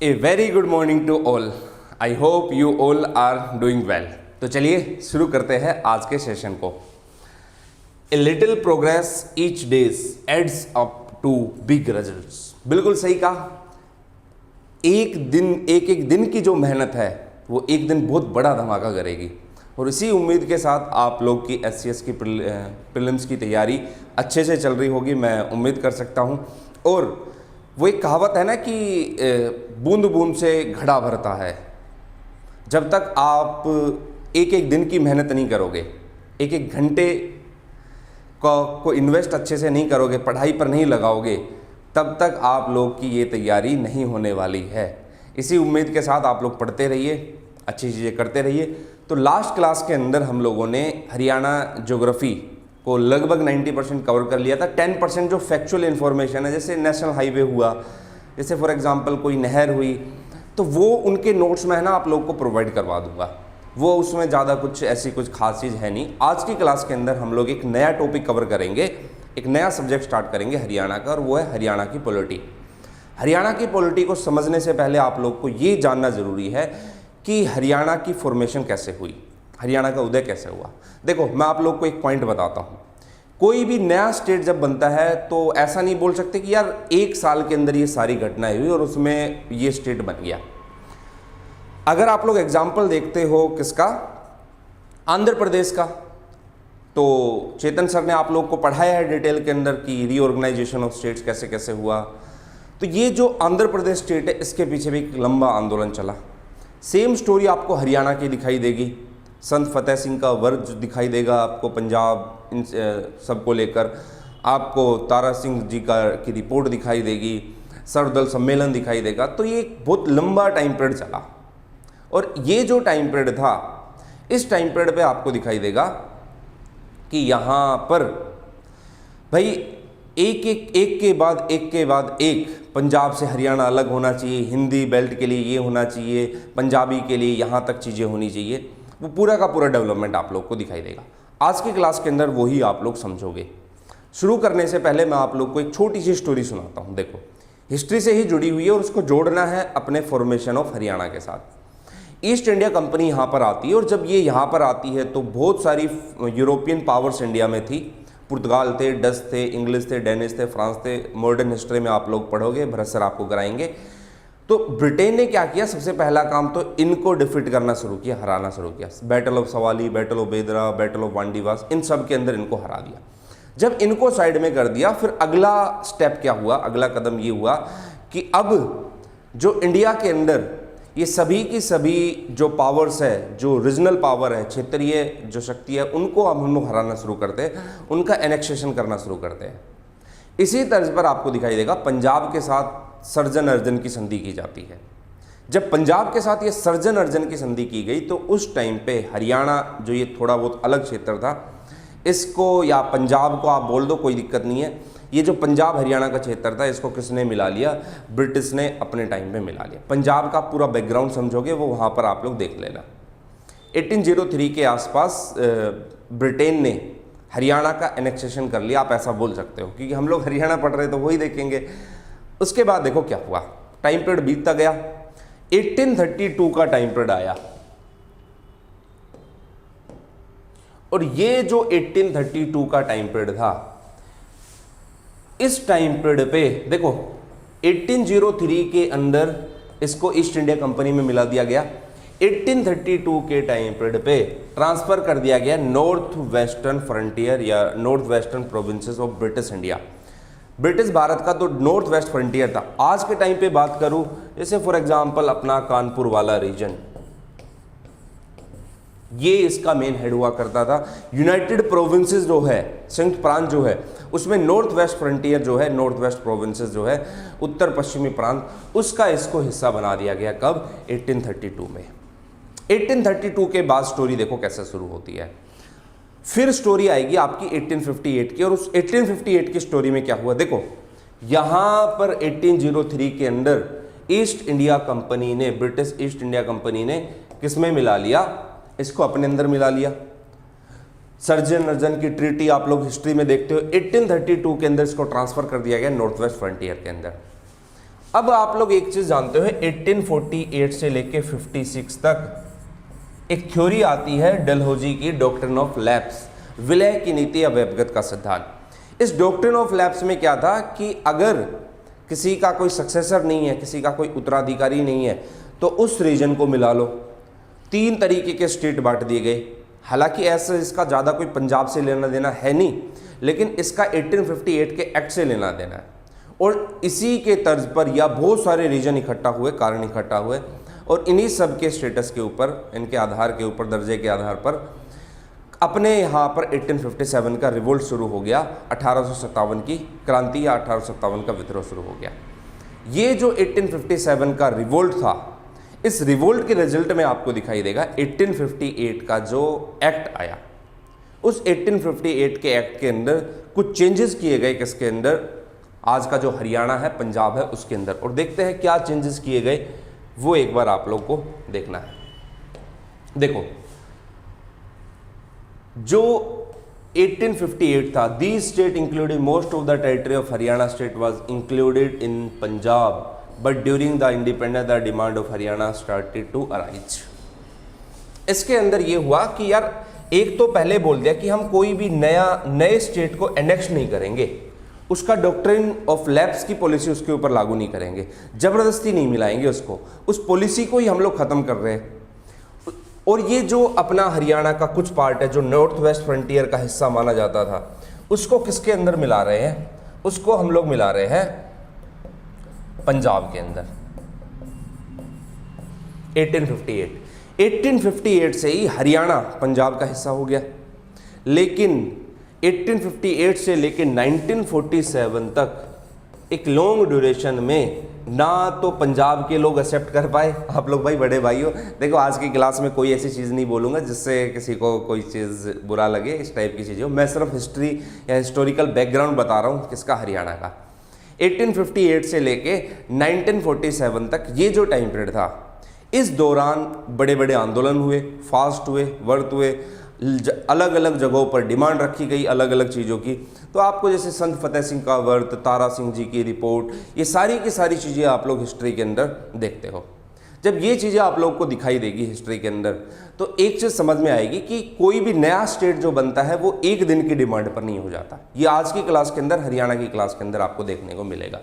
A very good morning to all. I hope you all are doing well. तो चलिए शुरू करते हैं आज के सेशन को। A little progress each days adds up to big results. बिल्कुल सही कहा। एक दिन की जो मेहनत है वो एक दिन बहुत बड़ा धमाका करेगी। और इसी उम्मीद के साथ आप लोग की SCS की प्रीलिम्स की तैयारी अच्छे से चल रही होगी, मैं उम्मीद कर सकता हूँ। और वो एक कहावत है ना कि बूंद बूंद से घड़ा भरता है। जब तक आप एक एक दिन की मेहनत नहीं करोगे, एक एक घंटे को इन्वेस्ट अच्छे से नहीं करोगे, पढ़ाई पर नहीं लगाओगे, तब तक आप लोग की ये तैयारी नहीं होने वाली है। इसी उम्मीद के साथ आप लोग पढ़ते रहिए, अच्छी चीज़ें करते रहिए। तो लास्ट क्लास के अंदर हम लोगों ने हरियाणा ज्योग्राफी को लगभग 90% कवर कर लिया था। 10% जो फैक्चुअल इन्फॉर्मेशन है, जैसे नेशनल हाईवे हुआ, जैसे फॉर एग्जांपल कोई नहर हुई, तो वो उनके नोट्स में है ना आप लोग को प्रोवाइड करवा दूंगा। वो उसमें ज़्यादा कुछ ऐसी कुछ खास चीज़ है नहीं। आज की क्लास के अंदर हम लोग एक नया टॉपिक कवर करेंगे, एक नया सब्जेक्ट स्टार्ट करेंगे हरियाणा का, और वो है हरियाणा की पॉलिटी। हरियाणा की पॉलिटी को समझने से पहले आप लोग को ये जानना ज़रूरी है कि हरियाणा की फॉर्मेशन कैसे हुई, हरियाणा का उदय कैसे हुआ। देखो, मैं आप लोग को एक पॉइंट बताता हूँ। कोई भी नया स्टेट जब बनता है तो ऐसा नहीं बोल सकते कि यार एक साल के अंदर ये सारी घटनाएं हुई और उसमें ये स्टेट बन गया। अगर आप लोग एग्जाम्पल देखते हो किसका, आंध्र प्रदेश का, तो चेतन सर ने आप लोग को पढ़ाया है डिटेल के अंदर कि रीऑर्गेनाइजेशन ऑफ स्टेट्स कैसे कैसे हुआ। तो ये जो आंध्र प्रदेश स्टेट है, इसके पीछे भी एक लंबा आंदोलन चला। सेम स्टोरी आपको हरियाणा की दिखाई देगी। संत फतेह सिंह का वर्ग दिखाई देगा आपको, पंजाब इन सबको लेकर आपको तारा सिंह जी की रिपोर्ट दिखाई देगी, सर्वदल सम्मेलन दिखाई देगा। तो ये एक बहुत लंबा टाइम पीरियड चला। और ये जो टाइम पीरियड था, इस टाइम पीरियड पे आपको दिखाई देगा कि यहाँ पर भाई एक के बाद एक पंजाब से हरियाणा अलग होना चाहिए, हिंदी बेल्ट के लिए ये होना चाहिए, पंजाबी के लिए यहाँ तक चीज़ें होनी चाहिए। वो पूरा का पूरा डेवलपमेंट आप लोग को दिखाई देगा। आज की क्लास के अंदर वही आप लोग समझोगे। शुरू करने से पहले मैं आप लोग को एक छोटी सी स्टोरी सुनाता हूँ। देखो, हिस्ट्री से ही जुड़ी हुई है और उसको जोड़ना है अपने फॉर्मेशन ऑफ हरियाणा के साथ। ईस्ट इंडिया कंपनी यहाँ पर आती है, और जब ये यहाँ पर आती है तो बहुत सारी यूरोपियन पावर्स इंडिया में थी। पुर्तगाल थे, डच थे, इंग्लिश थे, डेनिश थे, फ्रांस थे। मॉडर्न हिस्ट्री में आप लोग पढ़ोगे, भरत सर आपको कराएंगे। तो ब्रिटेन ने क्या किया, सबसे पहला काम तो इनको डिफीट करना शुरू किया, हराना शुरू किया। बैटल ऑफ सवाली, बैटल ऑफ बेदरा, बैटल ऑफ वांडीवास, इन सब के अंदर इनको हरा दिया। जब इनको साइड में कर दिया, फिर अगला स्टेप क्या हुआ, अगला कदम ये हुआ कि अब जो इंडिया के अंदर ये सभी की सभी जो पावर्स है, जो रीजनल पावर है, क्षेत्रीय जो शक्ति है, उनको हम लोग हराना शुरू करते हैं, उनका एनेक्सेशन करना शुरू करते हैं। इसी तर्ज पर आपको दिखाई देगा पंजाब के साथ सर्जन अर्जन की संधि की जाती है। जब पंजाब के साथ ये सर्जन अर्जन की संधि की गई तो उस टाइम पे हरियाणा जो ये थोड़ा बहुत अलग क्षेत्र था, इसको या पंजाब को आप बोल दो, कोई दिक्कत नहीं है। ये जो पंजाब हरियाणा का क्षेत्र था, इसको किसने मिला लिया, ब्रिटिश ने अपने टाइम पे मिला लिया। पंजाब का पूरा बैकग्राउंड समझोगे वो वहाँ पर आप लोग देख लेना। 1803 के आसपास ब्रिटेन ने हरियाणा का एनेक्सेशन कर लिया, आप ऐसा बोल सकते हो, क्योंकि हम लोग हरियाणा पढ़ रहे तो वही देखेंगे। उसके बाद देखो क्या हुआ, टाइम पीरियड बीतता गया। 1832 का टाइम पीरियड आया, और ये जो 1832 का टाइम पीरियड था, इस टाइम पीरियड पे देखो 1803 के अंदर इसको ईस्ट इंडिया कंपनी में मिला दिया गया। 1832 के टाइम पीरियड पे ट्रांसफर कर दिया गया नॉर्थ वेस्टर्न फ्रंटियर या north western provinces of British India. British Bharat का तो नॉर्थ वेस्ट फ्रंटियर था। आज के टाइम पे बात करूं, जैसे फॉर एग्जांपल अपना कानपुर वाला रीजन, ये इसका मेन हेड हुआ करता था। यूनाइटेड प्रोविंसेस जो है, संयुक्त प्रांत जो है, उसमें नॉर्थ वेस्ट फ्रंटियर जो है, नॉर्थ वेस्ट प्रोविंसेस जो है, उत्तर पश्चिमी प्रांत, उसका इसको हिस्सा बना दिया गया। कब? 1832 में। 1832 के बाद स्टोरी देखो कैसे शुरू होती है। फिर स्टोरी आएगी आपकी 1858 की, और उस 1858 की स्टोरी में क्या हुआ देखो, यहां पर 1803 के अंदर ईस्ट इंडिया कंपनी ने, ब्रिटिश ईस्ट इंडिया कंपनी ने किसमें मिला लिया, इसको अपने अंदर मिला लिया। सर्जन अर्जन की ट्रीटी आप लोग हिस्ट्री में देखते हो। 1832 के अंदर इसको ट्रांसफर कर दिया गया नॉर्थ वेस्ट फ्रंटियर के अंदर। अब आप लोग एक चीज जानते हो, 1848 से लेके 56 तक एक थ्योरी आती है डलहौजी की, डॉक्ट्रिन ऑफ लैप्स, विलय की नीति या व्यवगत का सिद्धांत। इस डॉक्ट्रिन ऑफ लैप्स में क्या था कि अगर किसी का कोई सक्सेसर नहीं है, किसी का कोई उत्तराधिकारी नहीं है, तो उस रीजन को मिला लो। 3 तरीके के स्टेट बांट दिए गए। हालांकि ऐसा इसका ज़्यादा कोई पंजाब से लेना देना है नहीं, लेकिन इसका 1858 के एक्ट से लेना देना है। और इसी के तर्ज पर या बहुत सारे रीजन इकट्ठा हुए, कारण इकट्ठा हुए, और इन्हीं सब के स्टेटस के ऊपर, इनके आधार के ऊपर, दर्जे के आधार पर अपने यहाँ पर 1857 का रिवोल्ट शुरू हो गया। 1857 की क्रांति या 1857 का विद्रोह शुरू हो गया। ये जो 1857 का रिवोल्ट था, इस रिवोल्ट के रिजल्ट में आपको दिखाई देगा 1858 का जो एक्ट आया, उस 1858 के एक्ट के अंदर कुछ चेंजेस किए गए। किसके अंदर? आज का जो हरियाणा है, पंजाब है, उसके अंदर। और देखते हैं क्या चेंजेस किए गए, वो एक बार आप लोग को देखना है। देखो, जो 1858 था, the state including most of the territory of Haryana state was included in Punjab, but during the independence the demand of Haryana started to arise. इसके अंदर ये हुआ कि यार, एक तो पहले बोल दिया कि हम कोई भी नए स्टेट को एनेक्स नहीं करेंगे, उसका डॉक्ट्रिन ऑफ लैप्स की पॉलिसी उसके ऊपर लागू नहीं करेंगे, जबरदस्ती नहीं मिलाएंगे उसको, उस पॉलिसी को ही हम लोग खत्म कर रहे हैं। और ये जो अपना हरियाणा का कुछ पार्ट है, जो नॉर्थ वेस्ट फ्रंटियर का हिस्सा माना जाता था, उसको किसके अंदर मिला रहे हैं? उसको हम लोग मिला रहे हैं पंजाब के अंदर। 1858 से ही हरियाणा पंजाब का हिस्सा हो गया। लेकिन 1858 से लेकर 1947 तक एक लॉन्ग ड्यूरेशन में ना तो पंजाब के लोग एक्सेप्ट कर पाए। आप लोग भाई बड़े भाई हो, देखो आज की क्लास में कोई ऐसी चीज़ नहीं बोलूँगा जिससे किसी को कोई चीज़ बुरा लगे, इस टाइप की चीज़ें हो। मैं सिर्फ हिस्ट्री या हिस्टोरिकल बैकग्राउंड बता रहा हूँ किसका, हरियाणा का। 1858 से लेके 1947 तक ये जो टाइम पीरियड था, इस दौरान बड़े बड़े आंदोलन हुए, फास्ट हुए, व्रत हुए, अलग अलग जगहों पर डिमांड रखी गई अलग अलग चीज़ों की। तो आपको जैसे संत फतेह सिंह का व्रत, तारा सिंह जी की रिपोर्ट, ये सारी की सारी चीज़ें आप लोग हिस्ट्री के अंदर देखते हो। जब ये चीज़ें आप लोग को दिखाई देगी हिस्ट्री के अंदर, तो एक चीज़ समझ में आएगी कि कोई भी नया स्टेट जो बनता है वो एक दिन की डिमांड पर नहीं हो जाता। ये आज की क्लास के अंदर, हरियाणा की क्लास के अंदर आपको देखने को मिलेगा।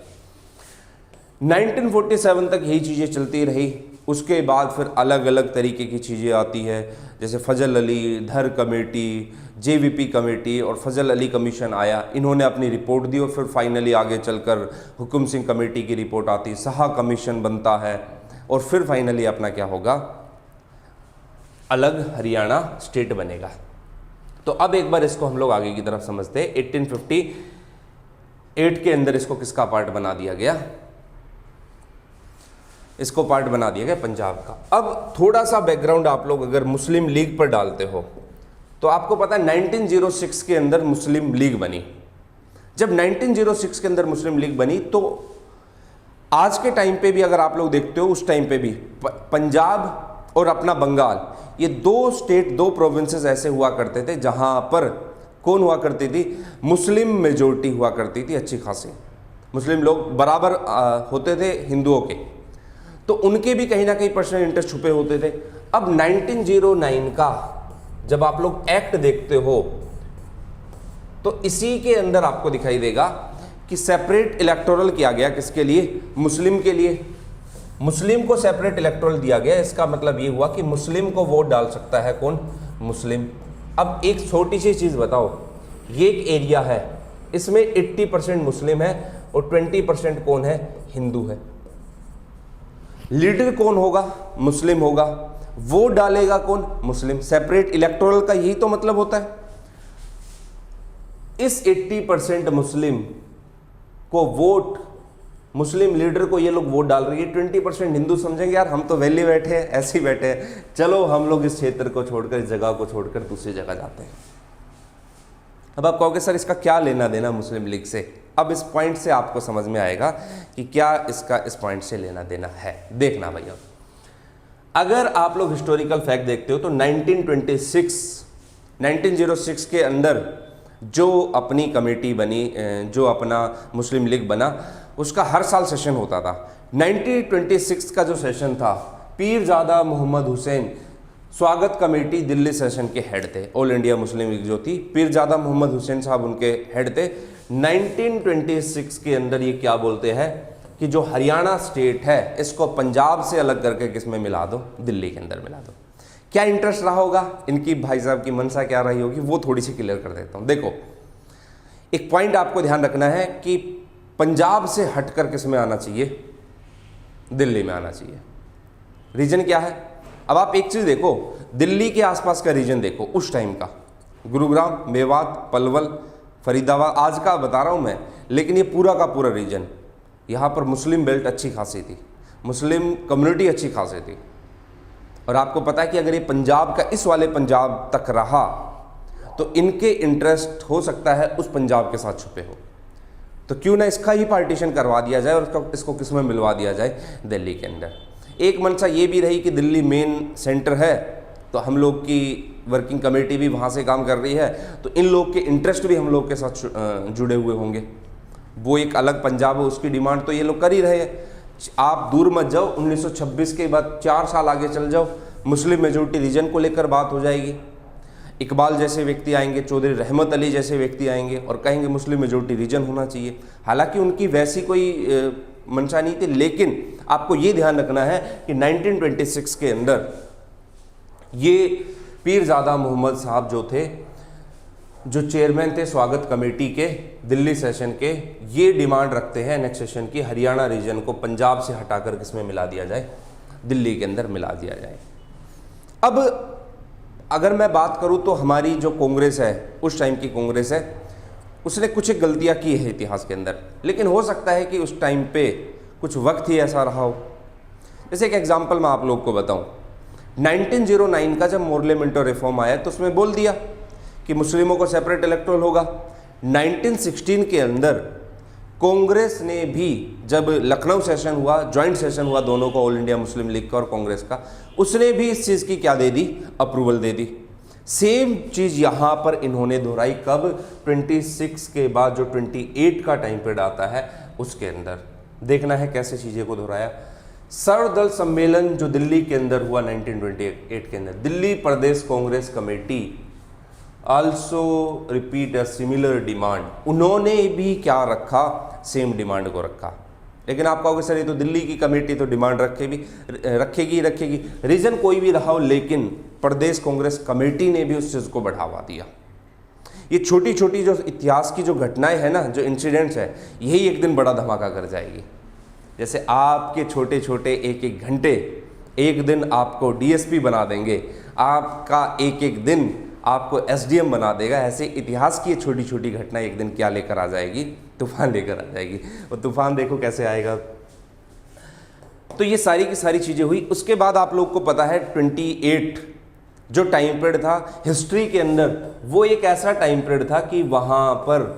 1947 तक यही चीज़ें चलती रही। उसके बाद फिर अलग अलग तरीके की चीज़ें आती है, जैसे फजल अली, धर कमेटी, जेवीपी कमेटी और फजल अली कमीशन आया। इन्होंने अपनी रिपोर्ट दी और फिर फाइनली आगे चलकर हुकुम सिंह कमेटी की रिपोर्ट आती, शाह कमीशन बनता है और फिर फाइनली अपना क्या होगा, अलग हरियाणा स्टेट बनेगा। तो अब एक बार इसको हम लोग आगे की तरफ समझते हैं। 1858 के अंदर इसको किसका पार्ट बना दिया गया? इसको पार्ट बना दिया गया पंजाब का। अब थोड़ा सा बैकग्राउंड आप लोग अगर मुस्लिम लीग पर डालते हो तो आपको पता है 1906 के अंदर मुस्लिम लीग बनी। जब 1906 के अंदर मुस्लिम लीग बनी तो आज के टाइम पे भी अगर आप लोग देखते हो, उस टाइम पे भी पंजाब और अपना बंगाल, ये 2 स्टेट, 2 प्रोविंसेस ऐसे हुआ करते थे जहां पर कौन हुआ करती थी? मुस्लिम मेजोरिटी हुआ करती थी, अच्छी खासी मुस्लिम लोग बराबर होते थे हिंदुओं के, तो उनके भी कहीं ना कहीं पर्सनल इंटरेस्ट छुपे होते थे। अब 1909 का जब आप लोग एक्ट देखते हो तो इसी के अंदर आपको दिखाई देगा कि सेपरेट इलेक्टोरल किया गया। किसके लिए? मुस्लिम के लिए। मुस्लिम को सेपरेट इलेक्टोरल दिया गया। इसका मतलब ये हुआ कि मुस्लिम को वोट डाल सकता है कौन? मुस्लिम। अब एक छोटी सी चीज़ बताओ, ये एक एरिया है, इसमें 80% मुस्लिम है और 20% कौन है? हिंदू है। लीडर कौन होगा? मुस्लिम होगा। वोट डालेगा कौन? मुस्लिम। सेपरेट इलेक्टोरल का यही तो मतलब होता है। इस 80% मुस्लिम को वोट, मुस्लिम लीडर को ये लोग वोट डाल रही है। 20% हिंदू समझेंगे यार हम तो वैली बैठे हैं, ऐसे ही बैठे हैं, चलो हम लोग इस क्षेत्र को छोड़कर, इस जगह को छोड़कर दूसरी जगह जाते हैं। अब आप कहोगे सर इसका क्या लेना देना मुस्लिम लीग से? अब इस पॉइंट से आपको समझ में आएगा कि क्या इसका इस पॉइंट से लेना देना है। देखना भैया, अगर आप लोग हिस्टोरिकल फैक्ट देखते हो तो 1906 के अंदर जो अपनी कमेटी बनी, जो अपना मुस्लिम लीग बना, उसका हर साल सेशन होता था। 1926 का जो सेशन था, पीरजादा मोहम्मद हुसैन स्वागत कमेटी दिल्ली सेशन के हेड थे। ऑल इंडिया मुस्लिम लीग जो थी, पीरजादा मोहम्मद हुसैन साहब उनके हेड थे। 1926 के अंदर ये क्या बोलते हैं कि जो हरियाणा स्टेट है इसको पंजाब से अलग करके किसमें मिला दो, दिल्ली के अंदर मिला दो। क्या इंटरेस्ट रहा होगा इनकी, भाई साहब की मनसा क्या रही होगी, वो थोड़ी सी क्लियर कर देता हूँ। देखो, एक पॉइंट आपको ध्यान रखना है कि पंजाब से हटकर किसमें आना चाहिए, दिल्ली में आना चाहिए। रीजन क्या है? अब आप एक चीज देखो, दिल्ली के आसपास का रीजन देखो उस टाइम का, गुरुग्राम, मेवात, पलवल, फरीदाबाद, आज का बता रहा हूं मैं, लेकिन ये पूरा का पूरा रीजन, यहाँ पर मुस्लिम बेल्ट अच्छी खासी थी, मुस्लिम कम्युनिटी अच्छी खासी थी। और आपको पता है कि अगर ये पंजाब का इस वाले पंजाब तक रहा तो इनके इंटरेस्ट हो सकता है उस पंजाब के साथ छुपे हो, तो क्यों ना इसका ही पार्टीशन करवा दिया जाए और इसको किस में मिलवा दिया जाए, दिल्ली के अंदर। एक मंशा ये भी रही कि दिल्ली मेन सेंटर है, तो हम लोग की वर्किंग कमेटी भी वहाँ से काम कर रही है, तो इन लोग के इंटरेस्ट भी हम लोग के साथ जुड़े हुए होंगे। वो एक अलग पंजाब है, उसकी डिमांड तो ये लोग कर ही रहे हैं। आप दूर मत जाओ, 1926 के बाद 4 साल आगे चल जाओ, मुस्लिम मेजोरिटी रीजन को लेकर बात हो जाएगी। इकबाल जैसे व्यक्ति आएंगे, चौधरी रहमत अली जैसे व्यक्ति आएंगे और कहेंगे मुस्लिम मेजोरिटी रीजन होना चाहिए। हालांकि उनकी वैसी कोई मंशा नहीं थी, लेकिन आपको ये ध्यान रखना है कि 1926 के अंदर ये पीरजादा मोहम्मद साहब जो थे, जो चेयरमैन थे स्वागत कमेटी के दिल्ली सेशन के, ये डिमांड रखते हैं एनेक्सेशन की, हरियाणा रीजन को पंजाब से हटाकर किसमें मिला दिया जाए, दिल्ली के अंदर मिला दिया जाए। अब अगर मैं बात करूं तो हमारी जो कांग्रेस है, उस टाइम की कांग्रेस है, उसने कुछ एक गलतियां की है इतिहास के अंदर, लेकिन हो सकता है कि उस टाइम पे कुछ वक्त ही ऐसा रहा हो। जैसे एक एग्जांपल मैं आप लोग को बताऊं, 1909 का जब मोर्ले मिंटो रिफॉर्म आया तो उसमें बोल दिया कि मुस्लिमों को सेपरेट इलेक्टोरल होगा। 1916 के अंदर कांग्रेस ने भी, जब लखनऊ सेशन हुआ, ज्वाइंट सेशन हुआ दोनों का, ऑल इंडिया मुस्लिम लीग का और कांग्रेस का, उसने भी इस चीज़ की क्या दे दी, अप्रूवल दे दी। सेम चीज़ यहाँ पर इन्होंने दोहराई, कब, 26 के बाद जो 28 का टाइम पीरियड आता है उसके अंदर। देखना है कैसे चीज़ें को दोहराया। सर्वदल सम्मेलन जो दिल्ली के अंदर हुआ 1928 के अंदर, Delhi Pradesh Congress Committee also repeat a similar demand, उन्होंने भी क्या रखा, सेम डिमांड को रखा। लेकिन आप कहोगे सर ये तो दिल्ली की कमेटी तो डिमांड रखेगी। रीजन कोई भी रहा हो, लेकिन प्रदेश कांग्रेस कमेटी ने भी उस चीज़ को बढ़ावा दिया। ये छोटी छोटी जो इतिहास की जो घटनाएं हैं ना, जो इंसिडेंट्स है, यही एक दिन बड़ा धमाका कर जाएगी। जैसे आपके छोटे छोटे एक एक घंटे एक दिन आपको डीएसपी बना देंगे, आपका एक एक दिन आपको एसडीएम बना देगा, ऐसे इतिहास की छोटी छोटी घटनाएं एक दिन क्या लेकर आ जाएगी, तूफान लेकर आ जाएगी। और तूफान देखो कैसे आएगा। तो ये सारी की सारी चीज़ें हुई। उसके बाद आप लोग को पता है 28 जो टाइम पीरियड था हिस्ट्री के अंदर, वो एक ऐसा टाइम पीरियड था कि वहाँ पर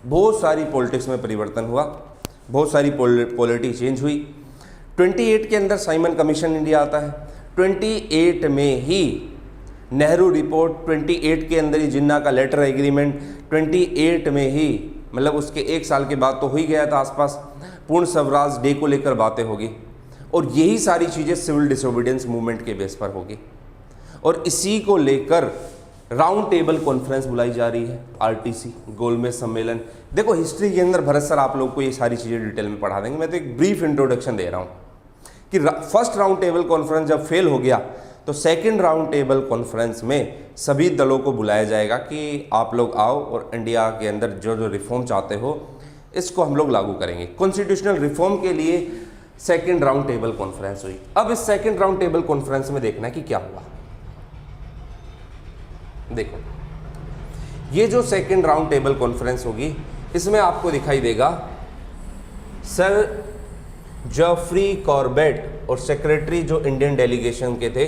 बहुत सारी पॉलिटिक्स में परिवर्तन हुआ, बहुत सारी पॉलिटी चेंज हुई। 28 के अंदर साइमन कमीशन इंडिया आता है, 28 में ही नेहरू रिपोर्ट, 28 के अंदर ही जिन्ना का लेटर एग्रीमेंट, 28 में ही, मतलब उसके 1 साल के बाद तो हो ही गया था आसपास, पूर्ण स्वराज डे को लेकर बातें होगी। और यही सारी चीज़ें सिविल डिसोबीडियंस मूवमेंट के बेस पर होगी। और इसी को लेकर राउंड टेबल कॉन्फ्रेंस बुलाई जा रही है, आरटीसी, गोलमेज सम्मेलन। देखो हिस्ट्री के अंदर भरत सर आप लोग को ये सारी चीज़ें डिटेल में पढ़ा देंगे, मैं तो एक ब्रीफ इंट्रोडक्शन दे रहा हूँ कि फर्स्ट राउंड टेबल कॉन्फ्रेंस जब फेल हो गया तो सेकंड राउंड टेबल कॉन्फ्रेंस में सभी दलों को बुलाया जाएगा कि आप लोग आओ और इंडिया के अंदर जो जो रिफॉर्म चाहते हो इसको हम लोग लागू करेंगे। कॉन्स्टिट्यूशनल रिफॉर्म के लिए सेकंड राउंड टेबल कॉन्फ्रेंस हुई। अब इस सेकंड राउंड टेबल कॉन्फ्रेंस में देखना है कि क्या हुआ। देखो ये जो सेकंड राउंड टेबल कॉन्फ्रेंस होगी, इसमें आपको दिखाई देगा सर जॉफ्री कॉर्बेट और सेक्रेटरी जो इंडियन डेलीगेशन के थे।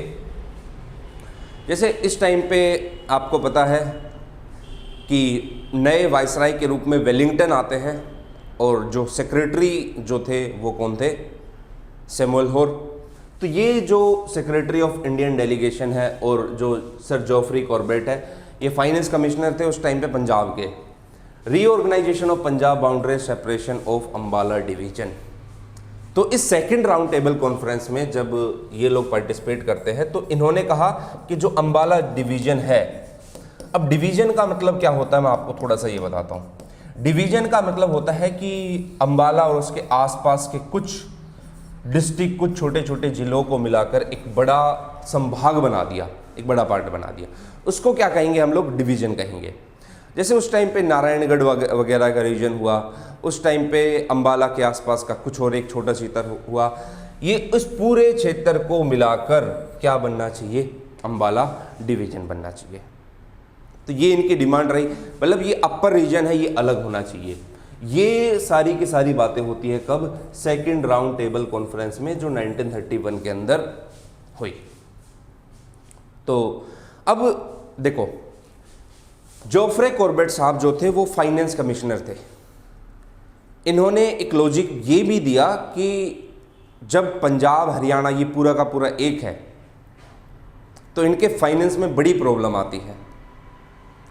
जैसे इस टाइम पे आपको पता है कि नए वाइसराय के रूप में वेलिंगटन आते हैं और जो सेक्रेटरी जो थे वो कौन थे, सैमुअल होर। तो ये जो सेक्रेटरी ऑफ इंडियन डेलीगेशन है और जो सर जॉफ्री कॉर्बेट है, ये फाइनेंस कमिश्नर थे उस टाइम पे पंजाब के। Reorganisation of Punjab boundary separation of Ambala division, तो इस सेकंड राउंड टेबल कॉन्फ्रेंस में जब ये लोग पार्टिसिपेट करते हैं तो इन्होंने कहा कि जो अंबाला डिवीजन है, अब डिवीजन का मतलब क्या होता है मैं आपको थोड़ा सा ये बताता हूँ। डिवीजन का मतलब होता है कि अंबाला और उसके आसपास के कुछ डिस्ट्रिक्ट, कुछ छोटे छोटे जिलों को मिलाकर एक बड़ा संभाग बना दिया, एक बड़ा पार्ट बना दिया। उसको क्या कहेंगे हम लोग? डिवीजन कहेंगे। जैसे उस टाइम पे नारायणगढ़ वगैरह का रीजन हुआ, उस टाइम पे अंबाला के आसपास का कुछ और एक छोटा क्षेत्र हुआ। ये इस पूरे क्षेत्र को मिलाकर क्या बनना चाहिए? अंबाला डिवीजन बनना चाहिए। तो ये इनकी डिमांड रही, मतलब ये अपर रीजन है, ये अलग होना चाहिए। ये सारी की सारी बातें होती है कब? सेकंड राउंड टेबल कॉन्फ्रेंस में, जो 1931 के अंदर हुई। तो अब देखो, जोफ्रे कॉर्बेट साहब जो थे वो फाइनेंस कमिश्नर थे। इन्होंने एक लॉजिक ये भी दिया कि जब पंजाब हरियाणा ये पूरा का पूरा एक है तो इनके फाइनेंस में बड़ी प्रॉब्लम आती है।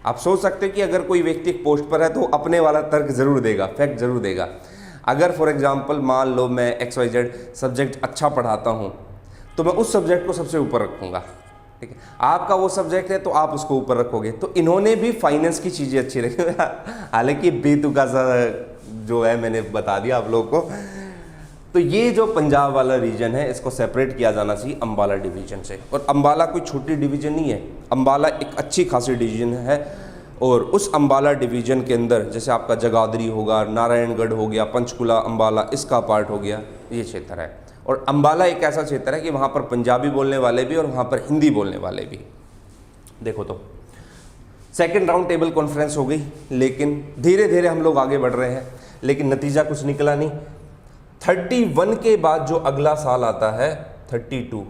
आप सोच सकते हैं कि अगर कोई व्यक्ति एक पोस्ट पर है तो अपने वाला तर्क जरूर देगा, फैक्ट जरूर देगा। अगर फॉर एग्जांपल मान लो मैं XYZ सब्जेक्ट अच्छा पढ़ाता हूँ तो मैं उस सब्जेक्ट को सबसे ऊपर रखूँगा, ठीक है। आपका वो सब्जेक्ट है तो आप उसको ऊपर रखोगे। तो इन्होंने भी फाइनेंस की चीज़ें अच्छी रखी। हालांकि बेतुका सा जो है मैंने बता दिया आप लोगों को। तो ये जो पंजाब वाला रीजन है इसको सेपरेट किया जाना चाहिए अंबाला डिवीजन से। और अंबाला कोई छोटी डिवीजन नहीं है, अंबाला एक अच्छी खासी डिवीजन है। और उस अंबाला डिवीजन के अंदर जैसे आपका जगाधरी होगा, नारायणगढ़ हो गया, पंचकुला, अंबाला, इसका पार्ट हो गया, ये क्षेत्र है। और अंबाला एक ऐसा क्षेत्र है कि वहाँ पर पंजाबी बोलने वाले भी और वहाँ पर हिंदी बोलने वाले भी। देखो तो सेकंड राउंड टेबल कॉन्फ्रेंस हो गई, लेकिन धीरे धीरे हम लोग आगे बढ़ रहे हैं, लेकिन नतीजा कुछ निकला नहीं। 31 के बाद जो अगला साल आता है 32,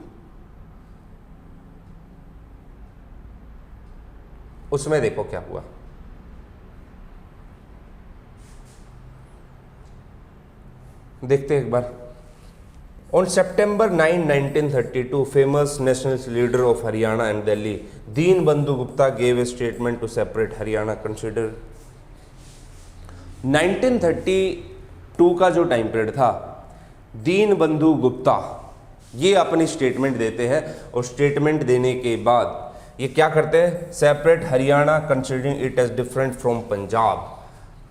उसमें देखो क्या हुआ। देखते हैं एक बार। On September 9, 1932, famous nationalist leader of Haryana and Delhi, Deen Bandhu Gupta gave a statement to separate Haryana. Consider 1932 का जो टाइम पीरियड था, दीन बंधु गुप्ता ये अपनी स्टेटमेंट देते हैं। और स्टेटमेंट देने के बाद ये क्या करते हैं? Separate Haryana considering it as different from Punjab.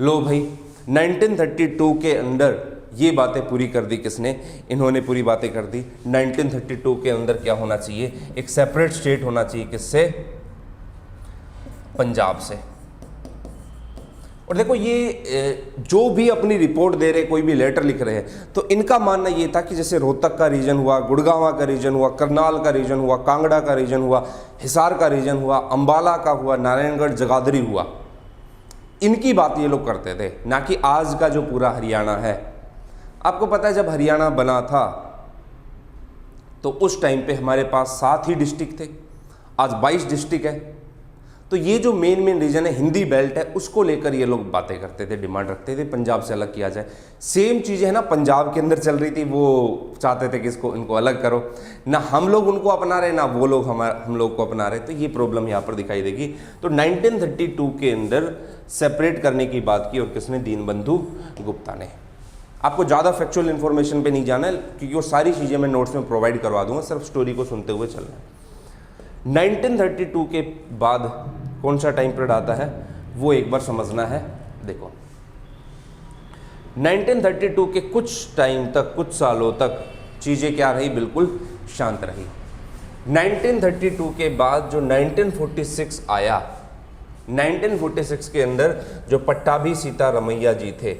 लो भाई, 1932 के अंदर ये बातें पूरी कर दी किसने? इन्होंने पूरी बातें कर दी। 1932 के अंदर क्या होना चाहिए? एक सेपरेट स्टेट होना चाहिए। किससे? पंजाब से। और देखो ये जो भी अपनी रिपोर्ट दे रहे, कोई भी लेटर लिख रहे हैं, तो इनका मानना ये था कि जैसे रोहतक का रीजन हुआ, गुड़गांव का रीजन हुआ, करनाल का रीजन हुआ, कांगड़ा का रीजन हुआ, हिसार का रीजन हुआ, अंबाला का हुआ, नारायणगढ़, जगाधरी हुआ, इनकी बात ये लोग करते थे, ना कि आज का जो पूरा हरियाणा है। आपको पता है जब हरियाणा बना था तो उस टाइम पे हमारे पास 7 ही डिस्ट्रिक्ट थे, आज 22 डिस्ट्रिक्ट है। तो ये जो मेन रीजन है, हिंदी बेल्ट है, उसको लेकर ये लोग बातें करते थे, डिमांड रखते थे पंजाब से अलग किया जाए। सेम चीज़ें है ना पंजाब के अंदर चल रही थी, वो चाहते थे कि इसको इनको अलग करो, ना हम लोग उनको अपना रहे ना वो लोग हम लोग को अपना रहे। तो ये प्रॉब्लम यहाँ पर दिखाई देगी। तो 1932 के अंदर सेपरेट करने की बात की, और किसने? दीनबंधु गुप्ता ने। आपको ज़्यादा फैक्चुअल इन्फॉर्मेशन पे नहीं जाना है, क्योंकि वो सारी चीज़ें मैं नोट्स में प्रोवाइड करवा दूंगा, सिर्फ स्टोरी को सुनते हुए चलना है। 1932 के बाद कौन सा टाइम पीरियड आता है वो एक बार समझना है। देखो 1932 के कुछ टाइम तक, कुछ सालों तक चीज़ें क्या रही? बिल्कुल शांत रही। 1932 के बाद जो 1946 आया, 1946 के अंदर जो पट्टाभी सीतारमैया जी थे,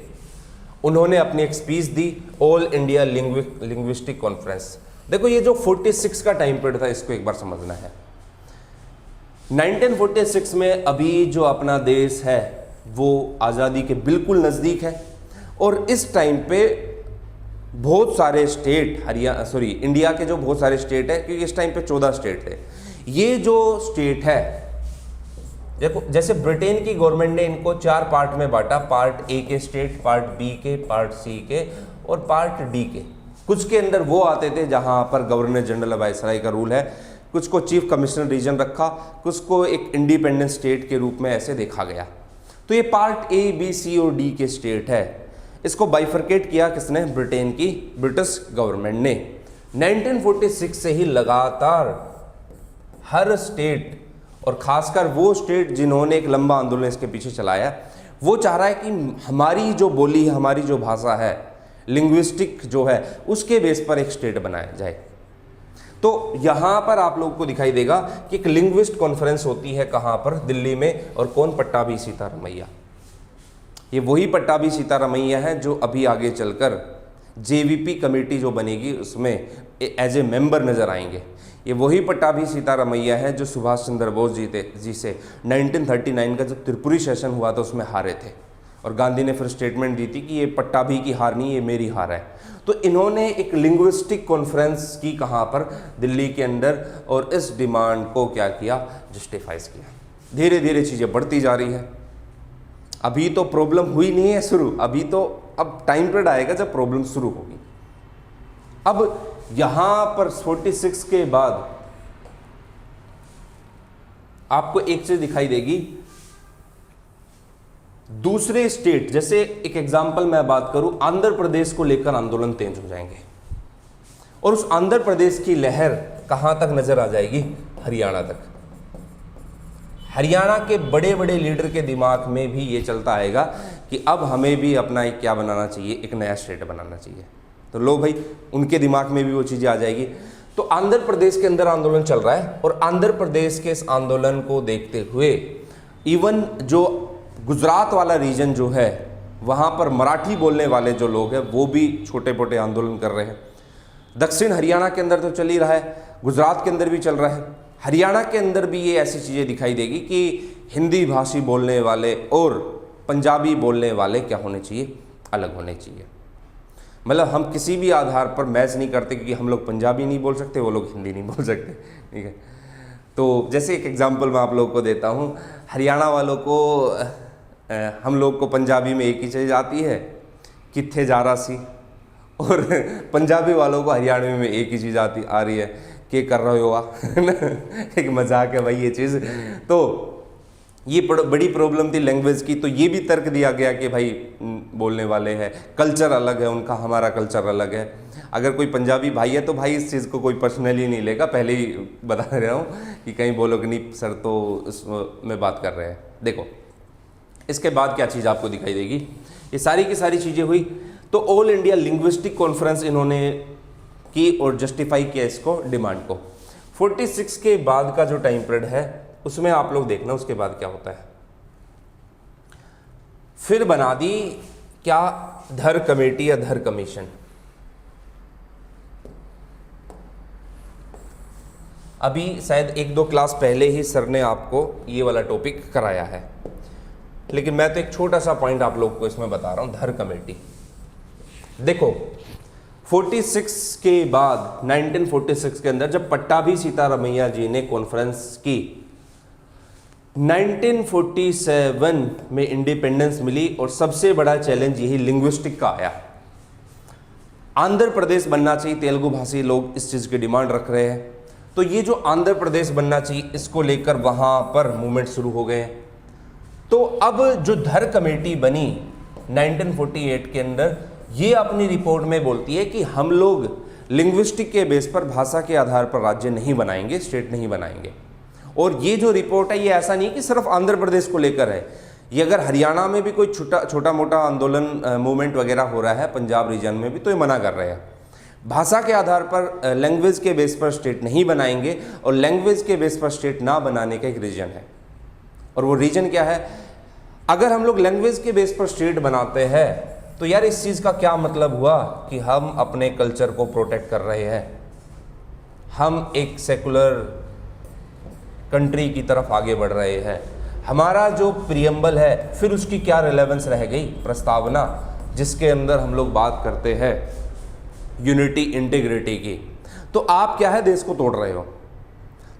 उन्होंने अपनी एक स्पीच दी, ऑल इंडिया लिंग्विस्टिक कॉन्फ्रेंस। देखो ये जो 46 का टाइम पीरियड था, इसको एक बार समझना है। 1946 में अभी जो अपना देश है वो आज़ादी के बिल्कुल नज़दीक है, और इस टाइम पे बहुत सारे स्टेट, इंडिया के जो बहुत सारे स्टेट है, क्योंकि इस टाइम पे 14 स्टेट थे। ये जो स्टेट है, देखो जैसे ब्रिटेन की गवर्नमेंट ने इनको 4 पार्ट में बांटा, पार्ट ए के स्टेट, पार्ट बी के, पार्ट सी के और पार्ट डी के। कुछ के अंदर वो आते थे जहां पर गवर्नर जनरल वायसराय का रूल है, कुछ को चीफ कमिश्नर रीजन रखा, कुछ को एक इंडिपेंडेंट स्टेट के रूप में ऐसे देखा गया। तो ये पार्ट ए, बी, सी और डी के स्टेट है। इसको बाइफरकेट किया किसने? ब्रिटेन की ब्रिटिश गवर्नमेंट ने। 1946 से ही लगातार हर स्टेट, और खासकर वो स्टेट जिन्होंने एक लंबा आंदोलन इसके पीछे चलाया, वो चाह रहा है कि हमारी जो बोली है, हमारी जो भाषा है, लिंग्विस्टिक जो है, उसके बेस पर एक स्टेट बनाया जाए। तो यहाँ पर आप लोगों को दिखाई देगा कि एक लिंग्विस्ट कॉन्फ्रेंस होती है, कहाँ पर? दिल्ली में। और कौन? पट्टाभी सीतारमैया। ये वही पट्टाभी सीतारमैया है जो अभी आगे चलकर जेवीपी कमेटी जो बनेगी उसमें एज ए मेंबर नजर आएंगे। ये वही पट्टाभी सीतारमैया है जो सुभाष चंद्र बोस जी से 1939 का जो त्रिपुरी सेशन हुआ था उसमें हारे थे, और गांधी ने फिर स्टेटमेंट दी थी कि ये पट्टाभी की हार नहीं, ये मेरी हार है। तो इन्होंने एक लिंग्विस्टिक कॉन्फ्रेंस की, कहाँ पर? दिल्ली के अंदर, और इस डिमांड को क्या किया? जस्टिफाइज किया। धीरे धीरे चीज़ें बढ़ती जा रही है। अभी तो प्रॉब्लम हुई नहीं है शुरू, अभी तो अब टाइम पीरियड आएगा जब प्रॉब्लम शुरू होगी। अब यहां पर 46 के बाद आपको एक चीज दिखाई देगी, दूसरे स्टेट, जैसे एक एग्जांपल मैं बात करूं, आंध्र प्रदेश को लेकर आंदोलन तेज हो जाएंगे, और उस आंध्र प्रदेश की लहर कहां तक नजर आ जाएगी? हरियाणा तक। हरियाणा के बड़े बड़े लीडर के दिमाग में भी ये चलता आएगा कि अब हमें भी अपना एक क्या बनाना चाहिए? एक नया स्टेट बनाना चाहिए। तो लो भाई, उनके दिमाग में भी वो चीज़ें आ जाएगी। तो आंध्र प्रदेश के अंदर आंदोलन चल रहा है, और आंध्र प्रदेश के इस आंदोलन को देखते हुए इवन जो गुजरात वाला रीजन जो है, वहाँ पर मराठी बोलने वाले जो लोग हैं वो भी छोटे मोटे आंदोलन कर रहे हैं। दक्षिण हरियाणा के अंदर तो चल ही रहा है, गुजरात के अंदर भी चल रहा है, हरियाणा के अंदर भी ये ऐसी चीज़ें दिखाई देगी कि हिंदी भाषी बोलने वाले और पंजाबी बोलने वाले क्या होने चाहिए? अलग होने चाहिए। मतलब हम किसी भी आधार पर मैच नहीं करते, क्योंकि हम लोग पंजाबी नहीं बोल सकते, वो लोग हिंदी नहीं बोल सकते, ठीक है। तो जैसे एक एग्जांपल मैं आप लोगों को देता हूँ, हरियाणा वालों को हम लोग को पंजाबी में एक ही चीज़ आती है, कित्थे जा रहा सी, और पंजाबी वालों को हरियाणवी में एक ही चीज़ आ रही है, के कर रहे हो आप। एक मजाक है भाई ये चीज़। तो ये बड़ी प्रॉब्लम थी लैंग्वेज की। तो ये भी तर्क दिया गया कि भाई बोलने वाले हैं, कल्चर अलग है उनका, हमारा कल्चर अलग है। अगर कोई पंजाबी भाई है तो भाई इस चीज़ को कोई पर्सनली नहीं लेगा, पहले ही बता रहा हूँ कि कहीं बोलोगे नहीं सर तो इसमें बात कर रहे हैं। देखो इसके बाद क्या चीज़ आपको दिखाई देगी, ये सारी की सारी चीज़ें हुई। तो ऑल इंडिया लिंग्विस्टिक कॉन्फ्रेंस इन्होंने की और जस्टिफाई किया इसको, डिमांड को। 46 के बाद का जो टाइम पीरियड है उसमें आप लोग देखना उसके बाद क्या होता है। फिर बना दी क्या? धर कमेटी या धर कमीशन। अभी शायद 1-2 क्लास पहले ही सर ने आपको ये वाला टॉपिक कराया है, लेकिन मैं तो एक छोटा सा पॉइंट आप लोग को इसमें बता रहा हूं। धर कमेटी देखो 46 के बाद 1946 के अंदर जब पट्टाभी सीतारमैया जी ने कॉन्फ्रेंस की, 1947 में इंडिपेंडेंस मिली और सबसे बड़ा चैलेंज यही लिंग्विस्टिक का आया। आंध्र प्रदेश बनना चाहिए, तेलुगु भाषी लोग इस चीज़ की डिमांड रख रहे हैं। तो ये जो आंध्र प्रदेश बनना चाहिए इसको लेकर वहाँ पर मूवमेंट शुरू हो गए। तो अब जो धर कमेटी बनी 1948 के अंदर, ये अपनी रिपोर्ट में बोलती है कि हम लोग लिंग्विस्टिक के बेस पर, भाषा के आधार पर राज्य नहीं बनाएंगे, स्टेट नहीं बनाएंगे। और ये जो रिपोर्ट है ये ऐसा नहीं कि सिर्फ आंध्र प्रदेश को लेकर है, ये अगर हरियाणा में भी कोई छोटा मोटा आंदोलन मूवमेंट वगैरह हो रहा है, पंजाब रीजन में भी, तो ये मना कर रहे हैं। भाषा के आधार पर, लैंग्वेज के बेस पर स्टेट नहीं बनाएंगे, और लैंग्वेज के बेस पर स्टेट ना बनाने का एक रीजन है। और वो रीजन क्या है? अगर हम लोग लैंग्वेज के बेस पर स्टेट बनाते हैं तो यार इस चीज़ का क्या मतलब हुआ कि हम अपने कल्चर को प्रोटेक्ट कर रहे हैं, हम एक सेकुलर कंट्री की तरफ आगे बढ़ रहे हैं। हमारा जो प्रियम्बल है फिर उसकी क्या रिलेवेंस रह गई? प्रस्तावना, जिसके अंदर हम लोग बात करते हैं यूनिटी इंटीग्रिटी की। तो आप क्या है, देश को तोड़ रहे हो।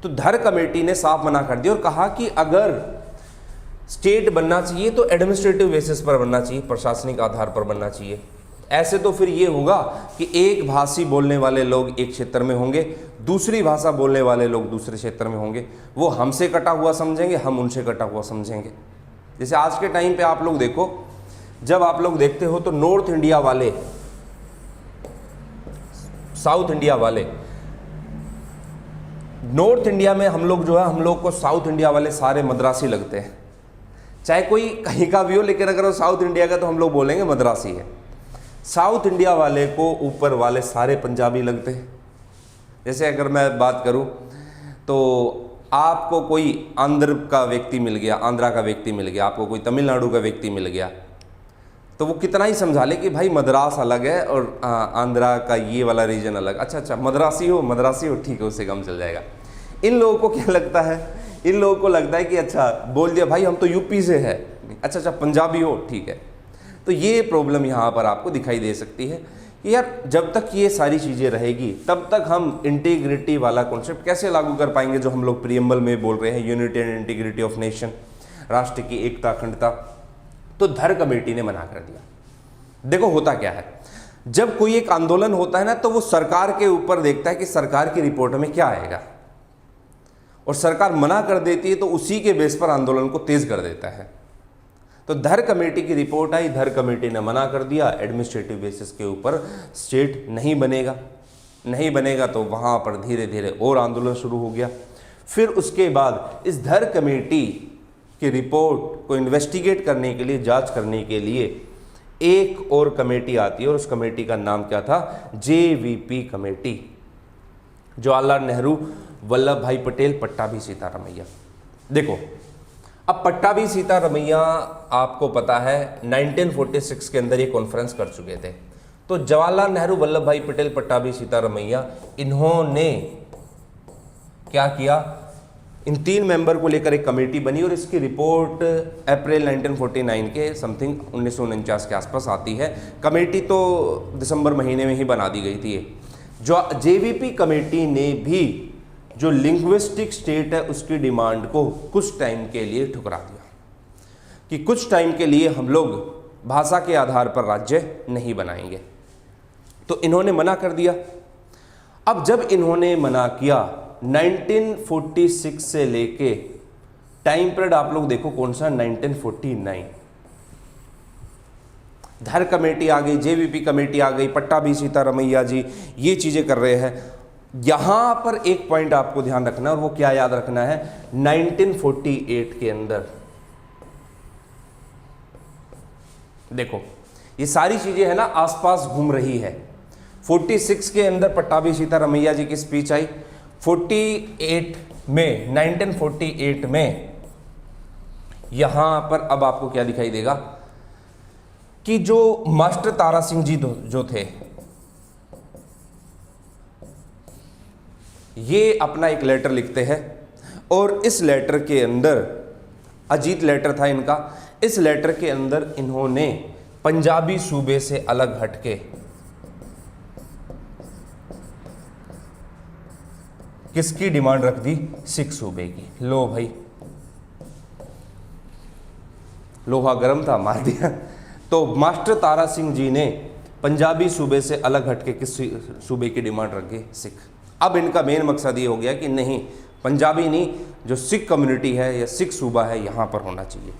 तो धर कमेटी ने साफ मना कर दिया और कहा कि अगर स्टेट बनना चाहिए तो एडमिनिस्ट्रेटिव बेसिस पर बनना चाहिए, प्रशासनिक आधार पर बनना चाहिए। ऐसे तो फिर ये होगा कि एक भाषी बोलने वाले लोग एक क्षेत्र में होंगे, दूसरी भाषा बोलने वाले लोग दूसरे क्षेत्र में होंगे, वो हमसे कटा हुआ समझेंगे, हम उनसे कटा हुआ समझेंगे। जैसे आज के टाइम पे आप लोग देखो जब आप लोग देखते हो तो नॉर्थ इंडिया वाले, साउथ इंडिया वाले, नॉर्थ इंडिया में हम लोग जो है, हम लोग को साउथ इंडिया वाले सारे मद्रासी लगते हैं, चाहे कोई कहीं का भी हो, लेकिन अगर वो साउथ इंडिया का तो हम लोग बोलेंगे मद्रासी है। साउथ इंडिया वाले को ऊपर वाले सारे पंजाबी लगते हैं। जैसे अगर मैं बात करूं तो आपको कोई आंध्र का व्यक्ति मिल गया, आंध्रा का व्यक्ति मिल गया, आपको कोई तमिलनाडु का व्यक्ति मिल गया, तो वो कितना ही समझा ले कि भाई मद्रास अलग है और आंध्रा का ये वाला रीजन अलग, अच्छा मद्रासी हो ठीक है, उससे कम चल जाएगा। इन लोगों को क्या लगता है, इन लोगों को लगता है कि अच्छा बोल दिया भाई हम तो यूपी से है, अच्छा पंजाबी हो ठीक है। तो ये प्रॉब्लम यहाँ पर आपको दिखाई दे सकती है कि यार जब तक ये सारी चीज़ें रहेगी तब तक हम इंटीग्रिटी वाला कॉन्सेप्ट कैसे लागू कर पाएंगे, जो हम लोग प्रीएम्बल में बोल रहे हैं, unity and integrity of nation, राष्ट्र की एकता अखंडता। तो धर कमेटी ने मना कर दिया। देखो होता क्या है, जब कोई एक आंदोलन होता है ना, तो वो सरकार के ऊपर देखता है कि सरकार की रिपोर्ट में क्या आएगा, और सरकार मना कर देती है तो उसी के बेस पर आंदोलन को तेज कर देता है। तो धर कमेटी की रिपोर्ट आई, धर कमेटी ने मना कर दिया, एडमिनिस्ट्रेटिव बेसिस के ऊपर स्टेट नहीं बनेगा तो वहाँ पर धीरे धीरे और आंदोलन शुरू हो गया। फिर उसके बाद इस धर कमेटी की रिपोर्ट को इन्वेस्टिगेट करने के लिए, जांच करने के लिए एक और कमेटी आती है, और उस कमेटी का नाम क्या था, जेवीपी कमेटी, जवाहरलाल नेहरू वल्लभ भाई पटेल पट्टाभी सीतारमैया। देखो अब पट्टाभी सीतारमैया आपको पता है 1946 के अंदर ये कॉन्फ्रेंस कर चुके थे। तो जवाहरलाल नेहरू वल्लभ भाई पटेल पट्टाभी सीतारमैया, इन्होंने क्या किया, इन 3 मेंबर को लेकर एक कमेटी बनी, और इसकी रिपोर्ट अप्रैल 1949 के समथिंग 1949 के आसपास आती है। कमेटी तो दिसंबर महीने में ही बना दी गई थी। जो जेवीपी कमेटी ने भी जो लिंग्विस्टिक स्टेट है उसकी डिमांड को कुछ टाइम के लिए ठुकरा दिया कि कुछ टाइम के लिए हम लोग भाषा के आधार पर राज्य नहीं बनाएंगे। तो इन्होंने मना कर दिया। अब जब इन्होंने मना किया 1946 से लेके टाइम पीरियड आप लोग देखो कौन सा, 1949, धर कमेटी आ गई, जेवीपी कमेटी आ गई, पट्टाभी सीतारमैया जी ये चीजें कर रहे हैं। यहां पर एक पॉइंट आपको ध्यान रखना है, और वो क्या याद रखना है, 1948 के अंदर देखो ये सारी चीजें है ना आसपास घूम रही है। 46 के अंदर पट्टाभी सीतारमैया जी की स्पीच आई, 1948 में यहां पर अब आपको क्या दिखाई देगा कि जो मास्टर तारा सिंह जी जो थे, ये अपना एक लेटर लिखते हैं, और इस लेटर के अंदर, अजीत लेटर था इनका, इस लेटर के अंदर इन्होंने पंजाबी सूबे से अलग हटके किसकी डिमांड रख दी, सिख सूबे की। लो भाई लोहा गर्म था, मार दिया। तो मास्टर तारा सिंह जी ने पंजाबी सूबे से अलग हटके किस सूबे की डिमांड रखी, सिख। अब इनका मेन मकसद ये हो गया कि नहीं, पंजाबी नहीं, जो सिख कम्युनिटी है या सिख सूबा है यहाँ पर होना चाहिए।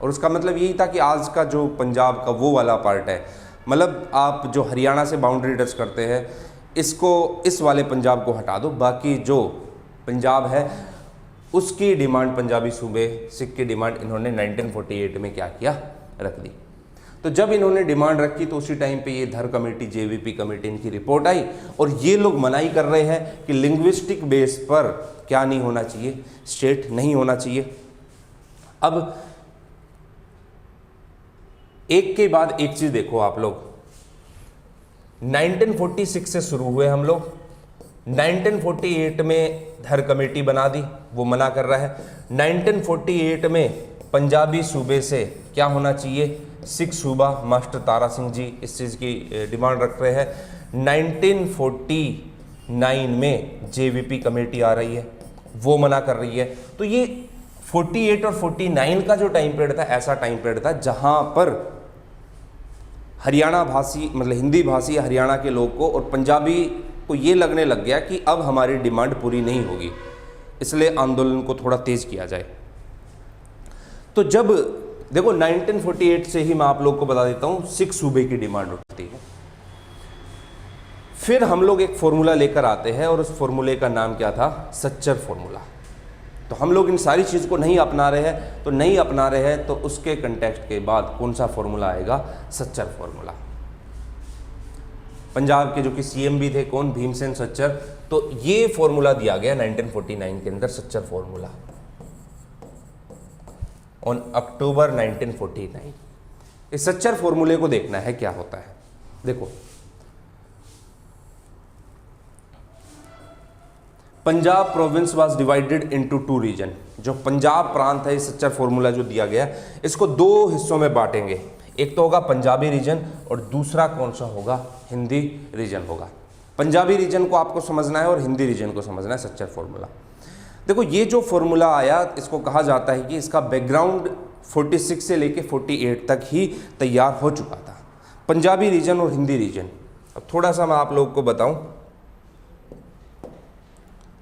और उसका मतलब यही था कि आज का जो पंजाब का वो वाला पार्ट है, मतलब आप जो हरियाणा से बाउंड्री टच करते हैं, इसको, इस वाले पंजाब को हटा दो, बाकी जो पंजाब है उसकी डिमांड, पंजाबी सूबे सिख की डिमांड इन्होंने 1948 में क्या किया, रख दी। तो जब इन्होंने डिमांड रखी तो उसी टाइम पे ये धर कमेटी, जेवीपी कमेटी, इनकी रिपोर्ट आई, और ये लोग मनाही कर रहे हैं कि लिंग्विस्टिक बेस पर क्या नहीं होना चाहिए, स्टेट नहीं होना चाहिए। अब एक के बाद एक चीज देखो आप लोग, 1946 से शुरू हुए हम लोग, 1948 में धर कमेटी बना दी, वो मना कर रहा है। 1948 में पंजाबी सूबे से क्या होना चाहिए, सिख सूबा, मास्टर तारा सिंह जी इस चीज़ की डिमांड रख रहे हैं। 1949 में जेवीपी कमेटी आ रही है, वो मना कर रही है। तो ये 48 और 49 का जो टाइम पीरियड था, ऐसा टाइम पीरियड था जहां पर हरियाणा भाषी, मतलब हिंदी भाषी हरियाणा के लोग को और पंजाबी को ये लगने लग गया कि अब हमारी डिमांड पूरी नहीं होगी, इसलिए आंदोलन को थोड़ा तेज किया जाए। तो जब देखो 1948 से ही मैं आप लोग को बता देता हूँ 6 सूबे की डिमांड उठती है। फिर हम लोग एक फॉर्मूला लेकर आते हैं और उस फॉर्मूले का नाम क्या था, सच्चर फॉर्मूला। तो हम लोग इन सारी चीज़ को नहीं अपना रहे हैं, तो नहीं अपना रहे हैं तो उसके कंटेक्स्ट के बाद कौन सा फॉर्मूला आएगा, सच्चर फॉर्मूला। पंजाब के जो कि सीएम भी थे कौन, भीमसेन सच्चर। तो ये फॉर्मूला दिया गया 1949 के अंदर, सच्चर फॉर्मूला ऑन अक्टूबर 1949। इस सच्चर फॉर्मूले को देखना है क्या होता है। देखो Punjab province was divided into 2 region. जो पंजाब प्रांत है, इस सच्चर फॉर्मूला जो दिया गया इसको 2 हिस्सों में बांटेंगे। एक तो होगा पंजाबी रीजन और दूसरा कौन सा होगा, हिंदी रीजन होगा। पंजाबी रीजन को आपको समझना है और हिंदी रीजन को समझना है, सच्चर फॉर्मूला। देखो ये जो फॉर्मूला आया इसको कहा जाता है कि इसका बैकग्राउंड 46 से लेके 48 तक ही तैयार हो चुका था, पंजाबी रीजन और हिंदी रीजन। अब थोड़ा सा मैं आप लोगों को बताऊं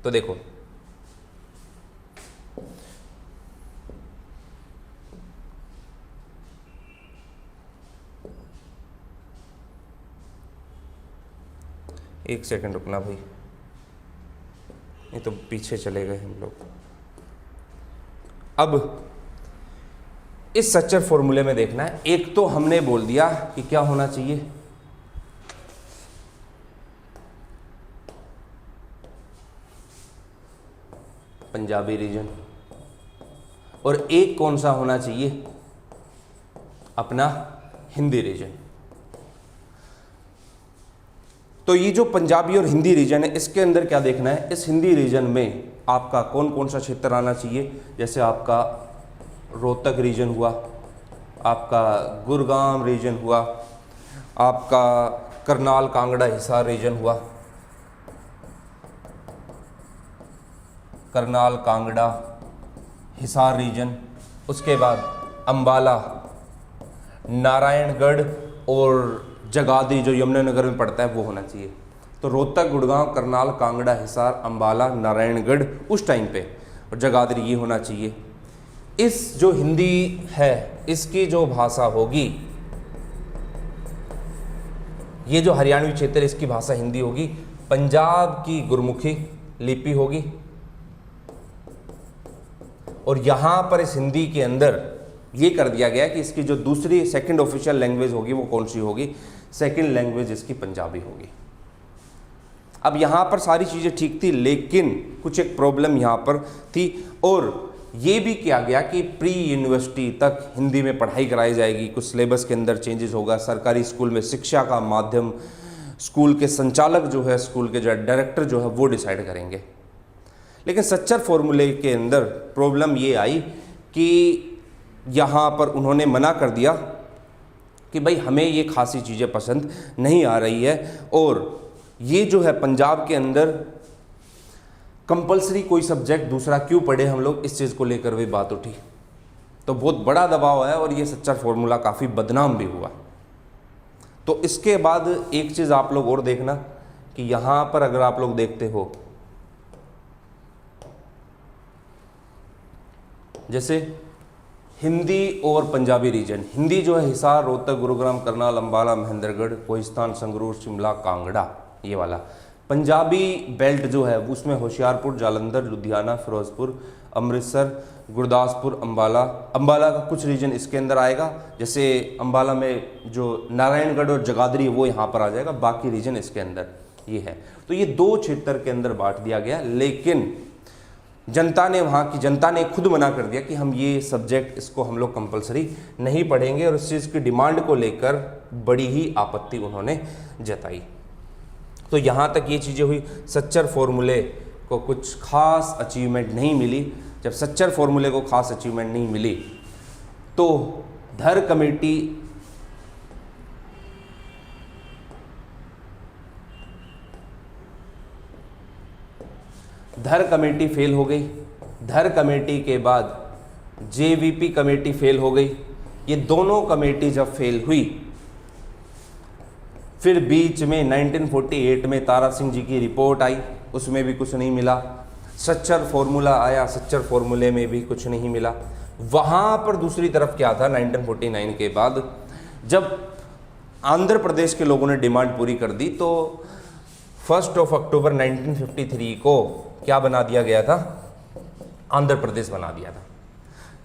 तो देखो एक सेकंड रुकना भाई, ये तो पीछे चले गए हम लोग। अब इस सच्चर फॉर्मूले में देखना है, एक तो हमने बोल दिया कि क्या होना चाहिए, पंजाबी रीजन, और एक कौन सा होना चाहिए, अपना हिंदी रीजन। तो ये जो पंजाबी और हिंदी रीजन है इसके अंदर क्या देखना है, इस हिंदी रीजन में आपका कौन कौन सा क्षेत्र आना चाहिए। जैसे आपका रोहतक रीजन हुआ, आपका गुरुग्राम रीजन हुआ, आपका करनाल कांगड़ा हिसार रीजन हुआ, करनाल कांगड़ा हिसार रीजन। उसके बाद अंबाला, नारायणगढ़ और जगाधरी जो यमुनानगर में पड़ता है वो होना चाहिए। तो रोहतक, गुड़गांव, करनाल, कांगड़ा, हिसार, अंबाला, नारायणगढ़ उस टाइम पे, और जगाधरी ये होना चाहिए। इस जो हिंदी है इसकी जो भाषा होगी, ये जो हरियाणवी क्षेत्र है इसकी भाषा हिंदी होगी। पंजाब की गुरमुखी लिपि होगी, और यहाँ पर इस हिंदी के अंदर ये कर दिया गया कि इसकी जो दूसरी सेकंड ऑफिशियल लैंग्वेज होगी वो कौन सी होगी, सेकंड लैंग्वेज इसकी पंजाबी होगी। अब यहाँ पर सारी चीज़ें ठीक थी, लेकिन कुछ एक प्रॉब्लम यहाँ पर थी, और ये भी किया गया कि प्री यूनिवर्सिटी तक हिंदी में पढ़ाई कराई जाएगी। कुछ सिलेबस के अंदर चेंजेस होगा, सरकारी स्कूल में शिक्षा का माध्यम स्कूल के संचालक जो है, स्कूल के जो डायरेक्टर जो है वो डिसाइड करेंगे। लेकिन सच्चर फॉर्मूले के अंदर प्रॉब्लम ये आई कि यहाँ पर उन्होंने मना कर दिया कि भाई हमें ये खासी चीज़ें पसंद नहीं आ रही है, और ये जो है पंजाब के अंदर कंपलसरी कोई सब्जेक्ट दूसरा क्यों पढ़े हम लोग, इस चीज़ को लेकर भी बात उठी। तो बहुत बड़ा दबाव है और ये सच्चर फॉर्मूला काफ़ी बदनाम भी हुआ। तो इसके बाद एक चीज़ आप लोग और देखना कि यहाँ पर अगर आप लोग देखते हो, जैसे हिंदी और पंजाबी रीजन, हिंदी जो है हिसार, रोहतक, गुरुग्राम, करनाल, अंबाला, महेंद्रगढ़, कोहिस्तान, संगरूर, शिमला, कांगड़ा, ये वाला। पंजाबी बेल्ट जो है उसमें होशियारपुर, जालंधर, लुधियाना, फिरोजपुर, अमृतसर, गुरदासपुर, अंबाला का कुछ रीजन इसके अंदर आएगा। जैसे अंबाला में जो नारायणगढ़ और जगाधरी वो यहाँ पर आ जाएगा, बाकी रीजन इसके अंदर ये है। तो ये 2 क्षेत्र के अंदर बांट दिया गया, लेकिन जनता ने, वहाँ की जनता ने खुद मना कर दिया कि हम ये सब्जेक्ट इसको हम लोग कंपलसरी नहीं पढ़ेंगे, और इस चीज़ की डिमांड को लेकर बड़ी ही आपत्ति उन्होंने जताई। तो यहाँ तक ये चीज़ें हुई। सच्चर फॉर्मूले को कुछ खास अचीवमेंट नहीं मिली। जब सच्चर फॉर्मूले को खास अचीवमेंट नहीं मिली तो धर कमेटी फेल हो गई। धर कमेटी के बाद जेवीपी कमेटी फेल हो गई। ये दोनों कमेटी जब फेल हुई, फिर बीच में 1948 में तारा सिंह जी की रिपोर्ट आई, उसमें भी कुछ नहीं मिला। सच्चर फॉर्मूला आया, सच्चर फॉर्मूले में भी कुछ नहीं मिला। वहाँ पर दूसरी तरफ क्या था 1949 के बाद, जब आंध्र प्रदेश के लोगों ने डिमांड पूरी कर दी तो 1 अक्टूबर 1953 को क्या बना दिया गया था, आंध्र प्रदेश बना दिया था।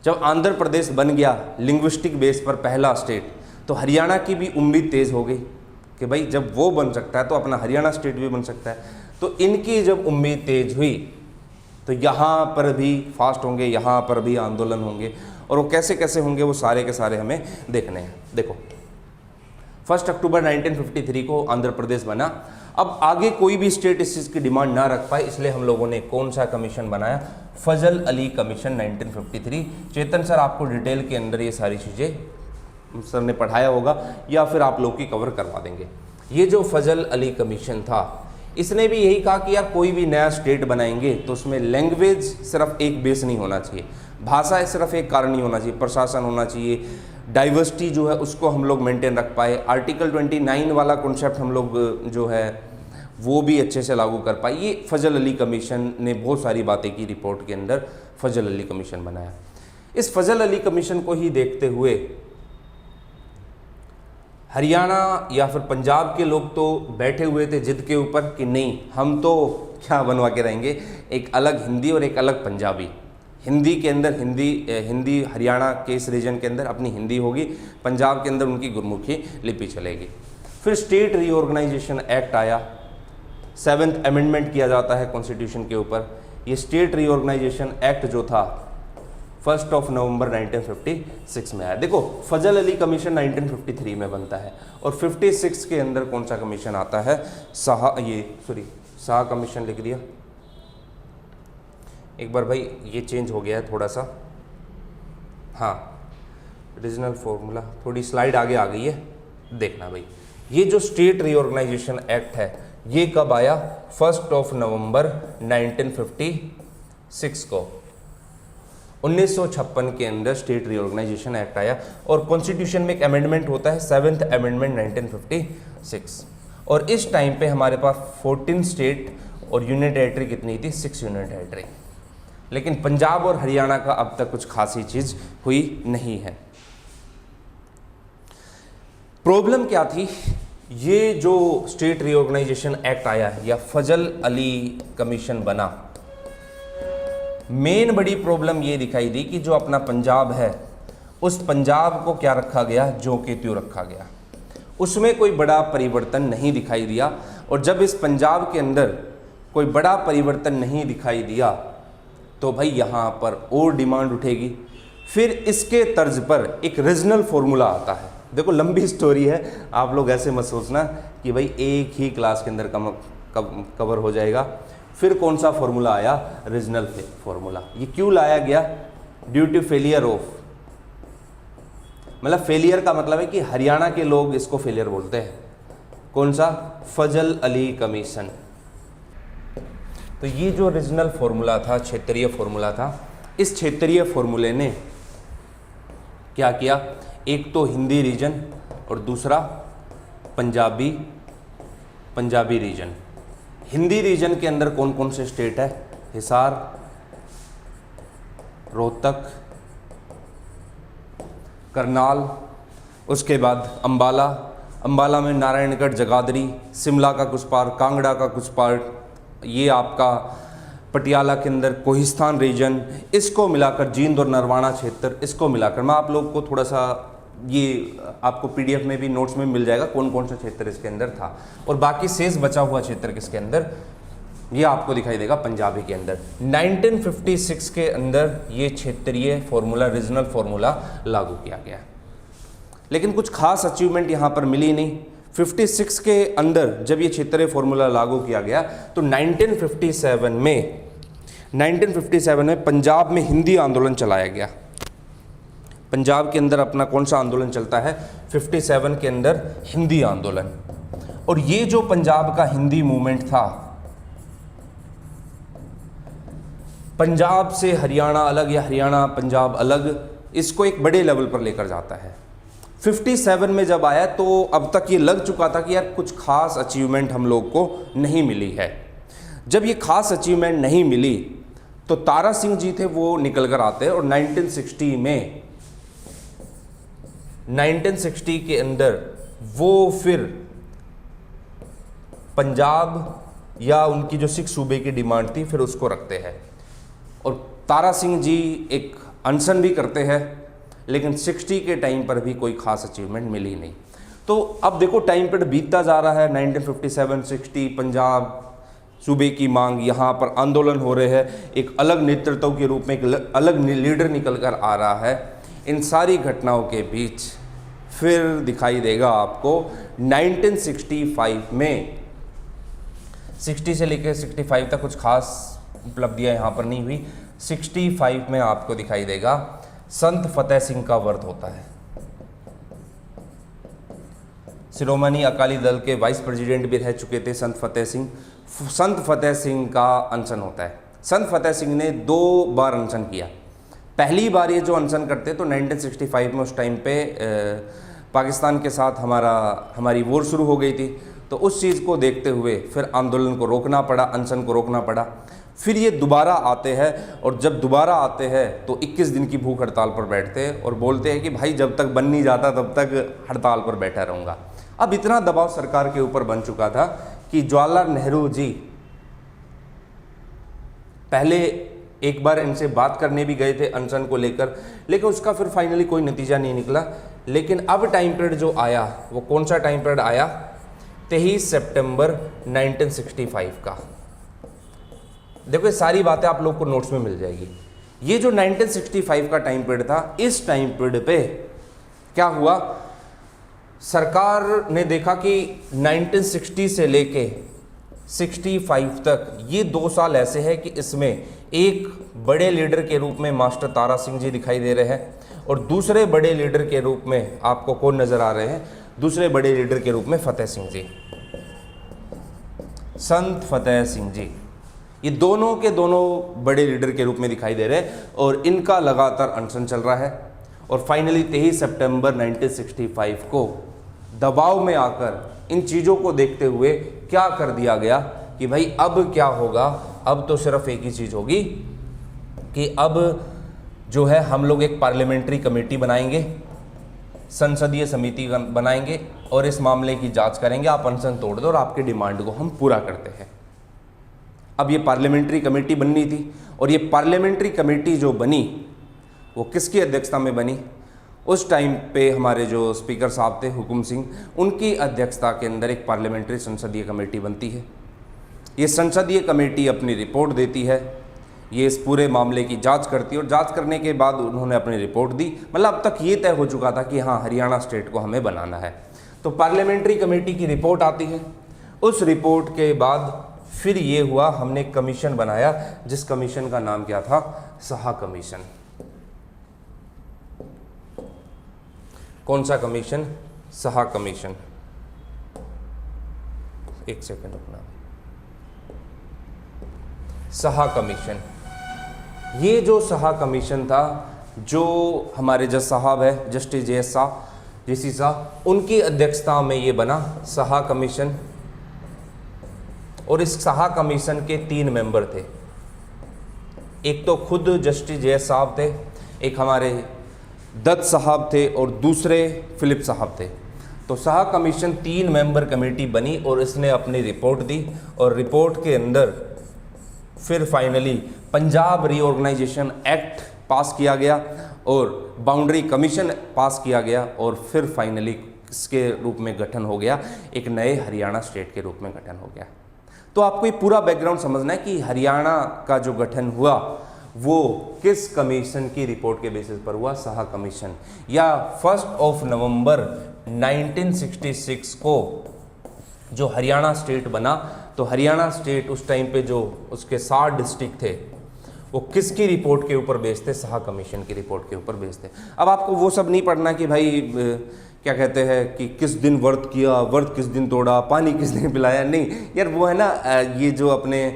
जब आंध्र प्रदेश बन गया लिंग्विस्टिक बेस पर पहला स्टेट, तो हरियाणा की भी उम्मीद तेज़ हो गई कि भाई जब वो बन सकता है तो अपना हरियाणा स्टेट भी बन सकता है। तो इनकी जब उम्मीद तेज हुई तो यहाँ पर भी फास्ट होंगे, यहाँ पर भी आंदोलन होंगे, और वो कैसे कैसे होंगे वो सारे के सारे हमें देखने हैं। देखो 1 अक्टूबर 1953 को आंध्र प्रदेश बना। अब आगे कोई भी स्टेट इस चीज़ की डिमांड ना रख पाए, इसलिए हम लोगों ने कौन सा कमीशन बनाया, फजल अली कमीशन 1953। चेतन सर आपको डिटेल के अंदर ये सारी चीज़ें सर ने पढ़ाया होगा या फिर आप लोग की कवर करवा देंगे। ये जो फजल अली कमीशन था, इसने भी यही कहा कि यार कोई भी नया स्टेट बनाएंगे तो उसमें लैंग्वेज सिर्फ एक बेस नहीं होना चाहिए, भाषा सिर्फ एक कारण नहीं होना चाहिए, प्रशासन होना चाहिए, डाइवर्सिटी जो है उसको हम लोग मेंटेन रख पाए, आर्टिकल 29 वाला कॉन्सेप्ट हम लोग जो है वो भी अच्छे से लागू कर पाए। ये फजल अली कमीशन ने बहुत सारी बातें की, रिपोर्ट के अंदर फजल अली कमीशन बनाया। इस फजल अली कमीशन को ही देखते हुए हरियाणा या फिर पंजाब के लोग तो बैठे हुए थे जिद के ऊपर कि नहीं, हम तो क्या बनवा के रहेंगे, एक अलग हिंदी और एक अलग पंजाबी। हिंदी के अंदर हिंदी हरियाणा के इस रीजन के अंदर अपनी हिंदी होगी, पंजाब के अंदर उनकी गुरमुखी लिपि चलेगी। फिर स्टेट रीऑर्गेनाइजेशन एक्ट आया, 7th अमेंडमेंट किया जाता है कॉन्स्टिट्यूशन के ऊपर। ये स्टेट रीऑर्गेनाइजेशन एक्ट जो था 1 नवंबर 1956 में आया। देखो फजल अली कमीशन 1953 में बनता है और 56 के अंदर कौन सा कमीशन आता है, शाह कमीशन लिख दिया एक बार भाई, ये चेंज हो गया है थोड़ा सा, हाँ रीजनल फॉर्मूला, थोड़ी स्लाइड आगे आ गई है, देखना भाई। ये जो स्टेट रीऑर्गेनाइजेशन एक्ट है ये कब आया, 1 नवंबर 1956 को। 1956 के अंदर स्टेट रीऑर्गेनाइजेशन एक्ट आया और कॉन्स्टिट्यूशन में एक अमेंडमेंट होता है 7th अमेंडमेंट 1956। और इस टाइम पे हमारे पास 14 स्टेट और यूनियन टेरिटरी कितनी थी, 6 यूनियन टेरिटरी। लेकिन पंजाब और हरियाणा का अब तक कुछ खासी चीज़ हुई नहीं है। प्रॉब्लम क्या थी, ये जो स्टेट रीऑर्गेनाइजेशन एक्ट आया या फजल अली कमीशन बना, मेन बड़ी प्रॉब्लम ये दिखाई दी कि जो अपना पंजाब है उस पंजाब को क्या रखा गया, ज्यों के त्यों रखा गया, उसमें कोई बड़ा परिवर्तन नहीं दिखाई दिया। और जब इस पंजाब के अंदर कोई बड़ा परिवर्तन नहीं दिखाई दिया तो भाई यहाँ पर और डिमांड उठेगी। फिर इसके तर्ज पर एक रीजनल फॉर्मूला आता है। देखो लंबी स्टोरी है, आप लोग ऐसे मत सोचना कि भाई एक ही क्लास के अंदर कवर हो जाएगा। फिर कौन सा फॉर्मूला आया, रीजनल फॉर्मूला। ये क्यों लाया गया, ड्यू टू फेलियर ऑफ, मतलब फेलियर का मतलब है कि हरियाणा के लोग इसको फेलियर बोलते हैं। कौन सा, फजल अली कमीशन। तो ये जो रीजनल फॉर्मूला था, क्षेत्रीय फॉर्मूला था, इस क्षेत्रीय फॉर्मूले ने क्या किया, एक तो हिंदी रीजन और दूसरा पंजाबी रीजन। हिंदी रीजन के अंदर कौन कौन से स्टेट है, हिसार, रोहतक, करनाल, उसके बाद अंबाला में नारायणगढ़, जगाधरी, शिमला का कुछ पार्ट, कांगड़ा का कुछ पार्ट, ये आपका पटियाला के अंदर कोहिस्तान रीजन, इसको मिलाकर जींद और नरवाना क्षेत्र, इसको मिलाकर मैं आप लोग को थोड़ा सा ये आपको पीडीएफ में भी नोट्स में मिल जाएगा कौन कौन सा क्षेत्र इसके अंदर था। और बाकी शेष बचा हुआ क्षेत्र किसके अंदर, ये आपको दिखाई देगा पंजाबी के अंदर। 1956 के अंदर ये क्षेत्रीय फॉर्मूला, रीजनल फॉर्मूला लागू किया गया। लेकिन कुछ खास अचीवमेंट यहाँ पर मिली नहीं। 56 के अंदर जब ये क्षेत्रीय फॉर्मूला लागू किया गया तो 1957 में पंजाब में हिंदी आंदोलन चलाया गया। पंजाब के अंदर अपना कौन सा आंदोलन चलता है, 57 के अंदर हिंदी आंदोलन। और ये जो पंजाब का हिंदी मूवमेंट था, पंजाब से हरियाणा अलग या हरियाणा पंजाब अलग, इसको एक बड़े लेवल पर लेकर जाता है। 57 में जब आया तो अब तक ये लग चुका था कि यार कुछ खास अचीवमेंट हम लोग को नहीं मिली है। जब ये खास अचीवमेंट नहीं मिली तो तारा सिंह जी थे वो निकल कर आते हैं और 1960 में 1960 के अंदर वो फिर पंजाब या उनकी जो 6 सूबे की डिमांड थी फिर उसको रखते हैं। और तारा सिंह जी एक अनशन भी करते हैं, लेकिन 60 के टाइम पर भी कोई खास अचीवमेंट मिली नहीं। तो अब देखो टाइम पीरियड बीतता जा रहा है, 1957 60 पंजाब सूबे की मांग, यहाँ पर आंदोलन हो रहे हैं, एक अलग नेतृत्व के रूप में एक अलग लीडर निकल कर आ रहा है। इन सारी घटनाओं के बीच फिर दिखाई देगा आपको 1965 में, 60 से लेकर 65 तक कुछ खास उपलब्धियां यहाँ पर नहीं हुई। 65 में आपको दिखाई देगा संत फतेह सिंह का वर्ध होता है। शिरोमणि अकाली दल के वाइस प्रेसिडेंट भी रह चुके थे संत फतेह सिंह। संत फतेह सिंह का अनशन होता है। संत फतेह सिंह ने 2 बार अनशन किया। पहली बार ये जो अनशन करते तो 1965 में, उस टाइम पे पाकिस्तान के साथ हमारी वॉर शुरू हो गई थी, तो उस चीज़ को देखते हुए फिर आंदोलन को रोकना पड़ा, अनशन को रोकना पड़ा। फिर ये दोबारा आते हैं और जब दोबारा आते हैं तो 21 दिन की भूख हड़ताल पर बैठते हैं और बोलते हैं कि भाई जब तक बन नहीं जाता तब तक हड़ताल पर बैठा रहूँगा। अब इतना दबाव सरकार के ऊपर बन चुका था कि जवाहरलाल नेहरू जी पहले एक बार इनसे बात करने भी गए थे अनशन को लेकर, लेकिन उसका फिर फाइनली कोई नतीजा नहीं निकला। लेकिन अब टाइम पीरियड जो आया वो कौन सा टाइम पीरियड आया, 23 सितंबर 1965 का। देखो ये सारी बातें आप लोग को नोट्स में मिल जाएगी। ये जो 1965 का टाइम पीरियड था, इस टाइम पीरियड पे क्या हुआ, सरकार ने देखा कि 1960 से लेके 65 तक ये 2 साल ऐसे हैं कि इसमें एक बड़े लीडर के रूप में मास्टर तारा सिंह जी दिखाई दे रहे हैं और दूसरे बड़े लीडर के रूप में आपको कौन नज़र आ रहे हैं, दूसरे बड़े लीडर के रूप में फतेह सिंह जी, संत फतेह सिंह जी। ये दोनों के दोनों बड़े लीडर के रूप में दिखाई दे रहे हैं और इनका लगातार अनशन चल रहा है। और फाइनली 23 सितंबर 1965 को दबाव में आकर इन चीज़ों को देखते हुए क्या कर दिया गया कि भाई अब क्या होगा, अब तो सिर्फ एक ही चीज़ होगी कि अब जो है हम लोग एक पार्लियामेंट्री कमेटी बनाएंगे, संसदीय समिति बनाएंगे और इस मामले की जांच करेंगे, आप अनशन तोड़ दो और आपकी डिमांड को हम पूरा करते हैं। अब ये पार्लियामेंट्री कमेटी बननी थी और ये पार्लियामेंट्री कमेटी जो बनी वो किसकी अध्यक्षता में बनी, उस टाइम पे हमारे जो स्पीकर साहब थे हुकुम सिंह, उनकी अध्यक्षता के अंदर एक पार्लियामेंट्री संसदीय कमेटी बनती है। ये संसदीय कमेटी अपनी रिपोर्ट देती है, ये इस पूरे मामले की जांच करती है और जांच करने के बाद उन्होंने अपनी रिपोर्ट दी। मतलब अब तक ये तय हो चुका था कि हाँ हरियाणा स्टेट को हमें बनाना है। तो पार्लियामेंट्री कमेटी की रिपोर्ट आती है, उस रिपोर्ट के बाद फिर ये हुआ, हमने एक कमीशन बनाया जिस कमीशन का नाम क्या था, साहा कमीशन। कौन सा कमीशन, साहा कमीशन। एक सेकंड रुकना, साहा कमीशन। ये जो साहा कमीशन था, जो हमारे जज साहब है justice JS Shah, JC Shah, उनकी अध्यक्षता में ये बना साहा कमीशन। और इस साहा कमीशन के 3 मेंबर थे, एक तो खुद जस्टिस JS साहब थे, एक हमारे दत्त साहब थे और दूसरे फिलिप साहब थे। तो साहा कमीशन 3 मेंबर कमेटी बनी और इसने अपनी रिपोर्ट दी और रिपोर्ट के अंदर फिर finally Punjab reorganisation act pass किया गया और बाउंड्री कमीशन पास किया गया और फिर फाइनली इसके रूप में गठन हो गया, एक नए हरियाणा स्टेट के रूप में गठन हो गया। तो आपको ये पूरा बैकग्राउंड समझना है कि हरियाणा का जो गठन हुआ वो किस कमीशन की रिपोर्ट के बेसिस पर हुआ, साहा कमीशन। या 1 नवंबर 1966 को जो हरियाणा स्टेट बना, तो हरियाणा स्टेट उस टाइम पे जो उसके 60 डिस्ट्रिक्ट थे वो किसकी रिपोर्ट के ऊपर बेस्ड थे, साहा कमीशन की रिपोर्ट के ऊपर बेस्ड थे। अब आपको वो सब नहीं पढ़ना कि भाई क्या कहते हैं कि किस दिन व्रत किया, व्रत किस दिन तोड़ा, पानी किस दिन पिलाया, नहीं यार, वो है ना ये जो अपने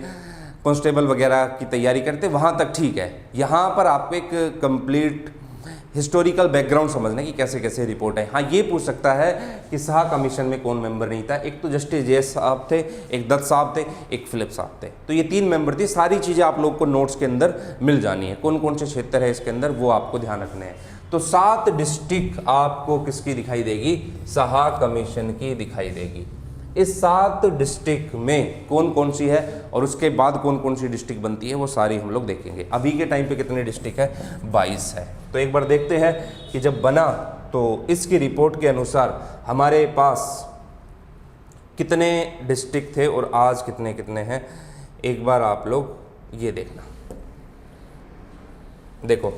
कांस्टेबल वगैरह की तैयारी करते वहाँ तक ठीक है। यहाँ पर आपको एक कंप्लीट हिस्टोरिकल बैकग्राउंड समझना कि कैसे कैसे रिपोर्ट है। हाँ, ये पूछ सकता है कि शाह कमीशन में कौन मेंबर नहीं था। एक तो जस्टिस जैस साहब थे, एक दत्त साहब थे, एक फिलिप साहब थे। तो ये 3 मेंबर थे। सारी चीज़ें आप लोग को नोट्स के अंदर मिल जानी है। कौन कौन से क्षेत्र है इसके अंदर वो आपको ध्यान रखने हैं। तो 7 डिस्ट्रिक्ट आपको किसकी दिखाई देगी? शाह कमीशन की दिखाई देगी। इस 7 डिस्ट्रिक्ट में कौन कौन सी है और उसके बाद कौन कौन सी डिस्ट्रिक्ट बनती है वो सारी हम लोग देखेंगे। अभी के टाइम पे कितने डिस्ट्रिक्ट है? 22 है। तो एक बार देखते हैं कि जब बना तो इसकी रिपोर्ट के अनुसार हमारे पास कितने डिस्ट्रिक्ट थे और आज कितने कितने हैं। एक बार आप लोग ये देखना, देखो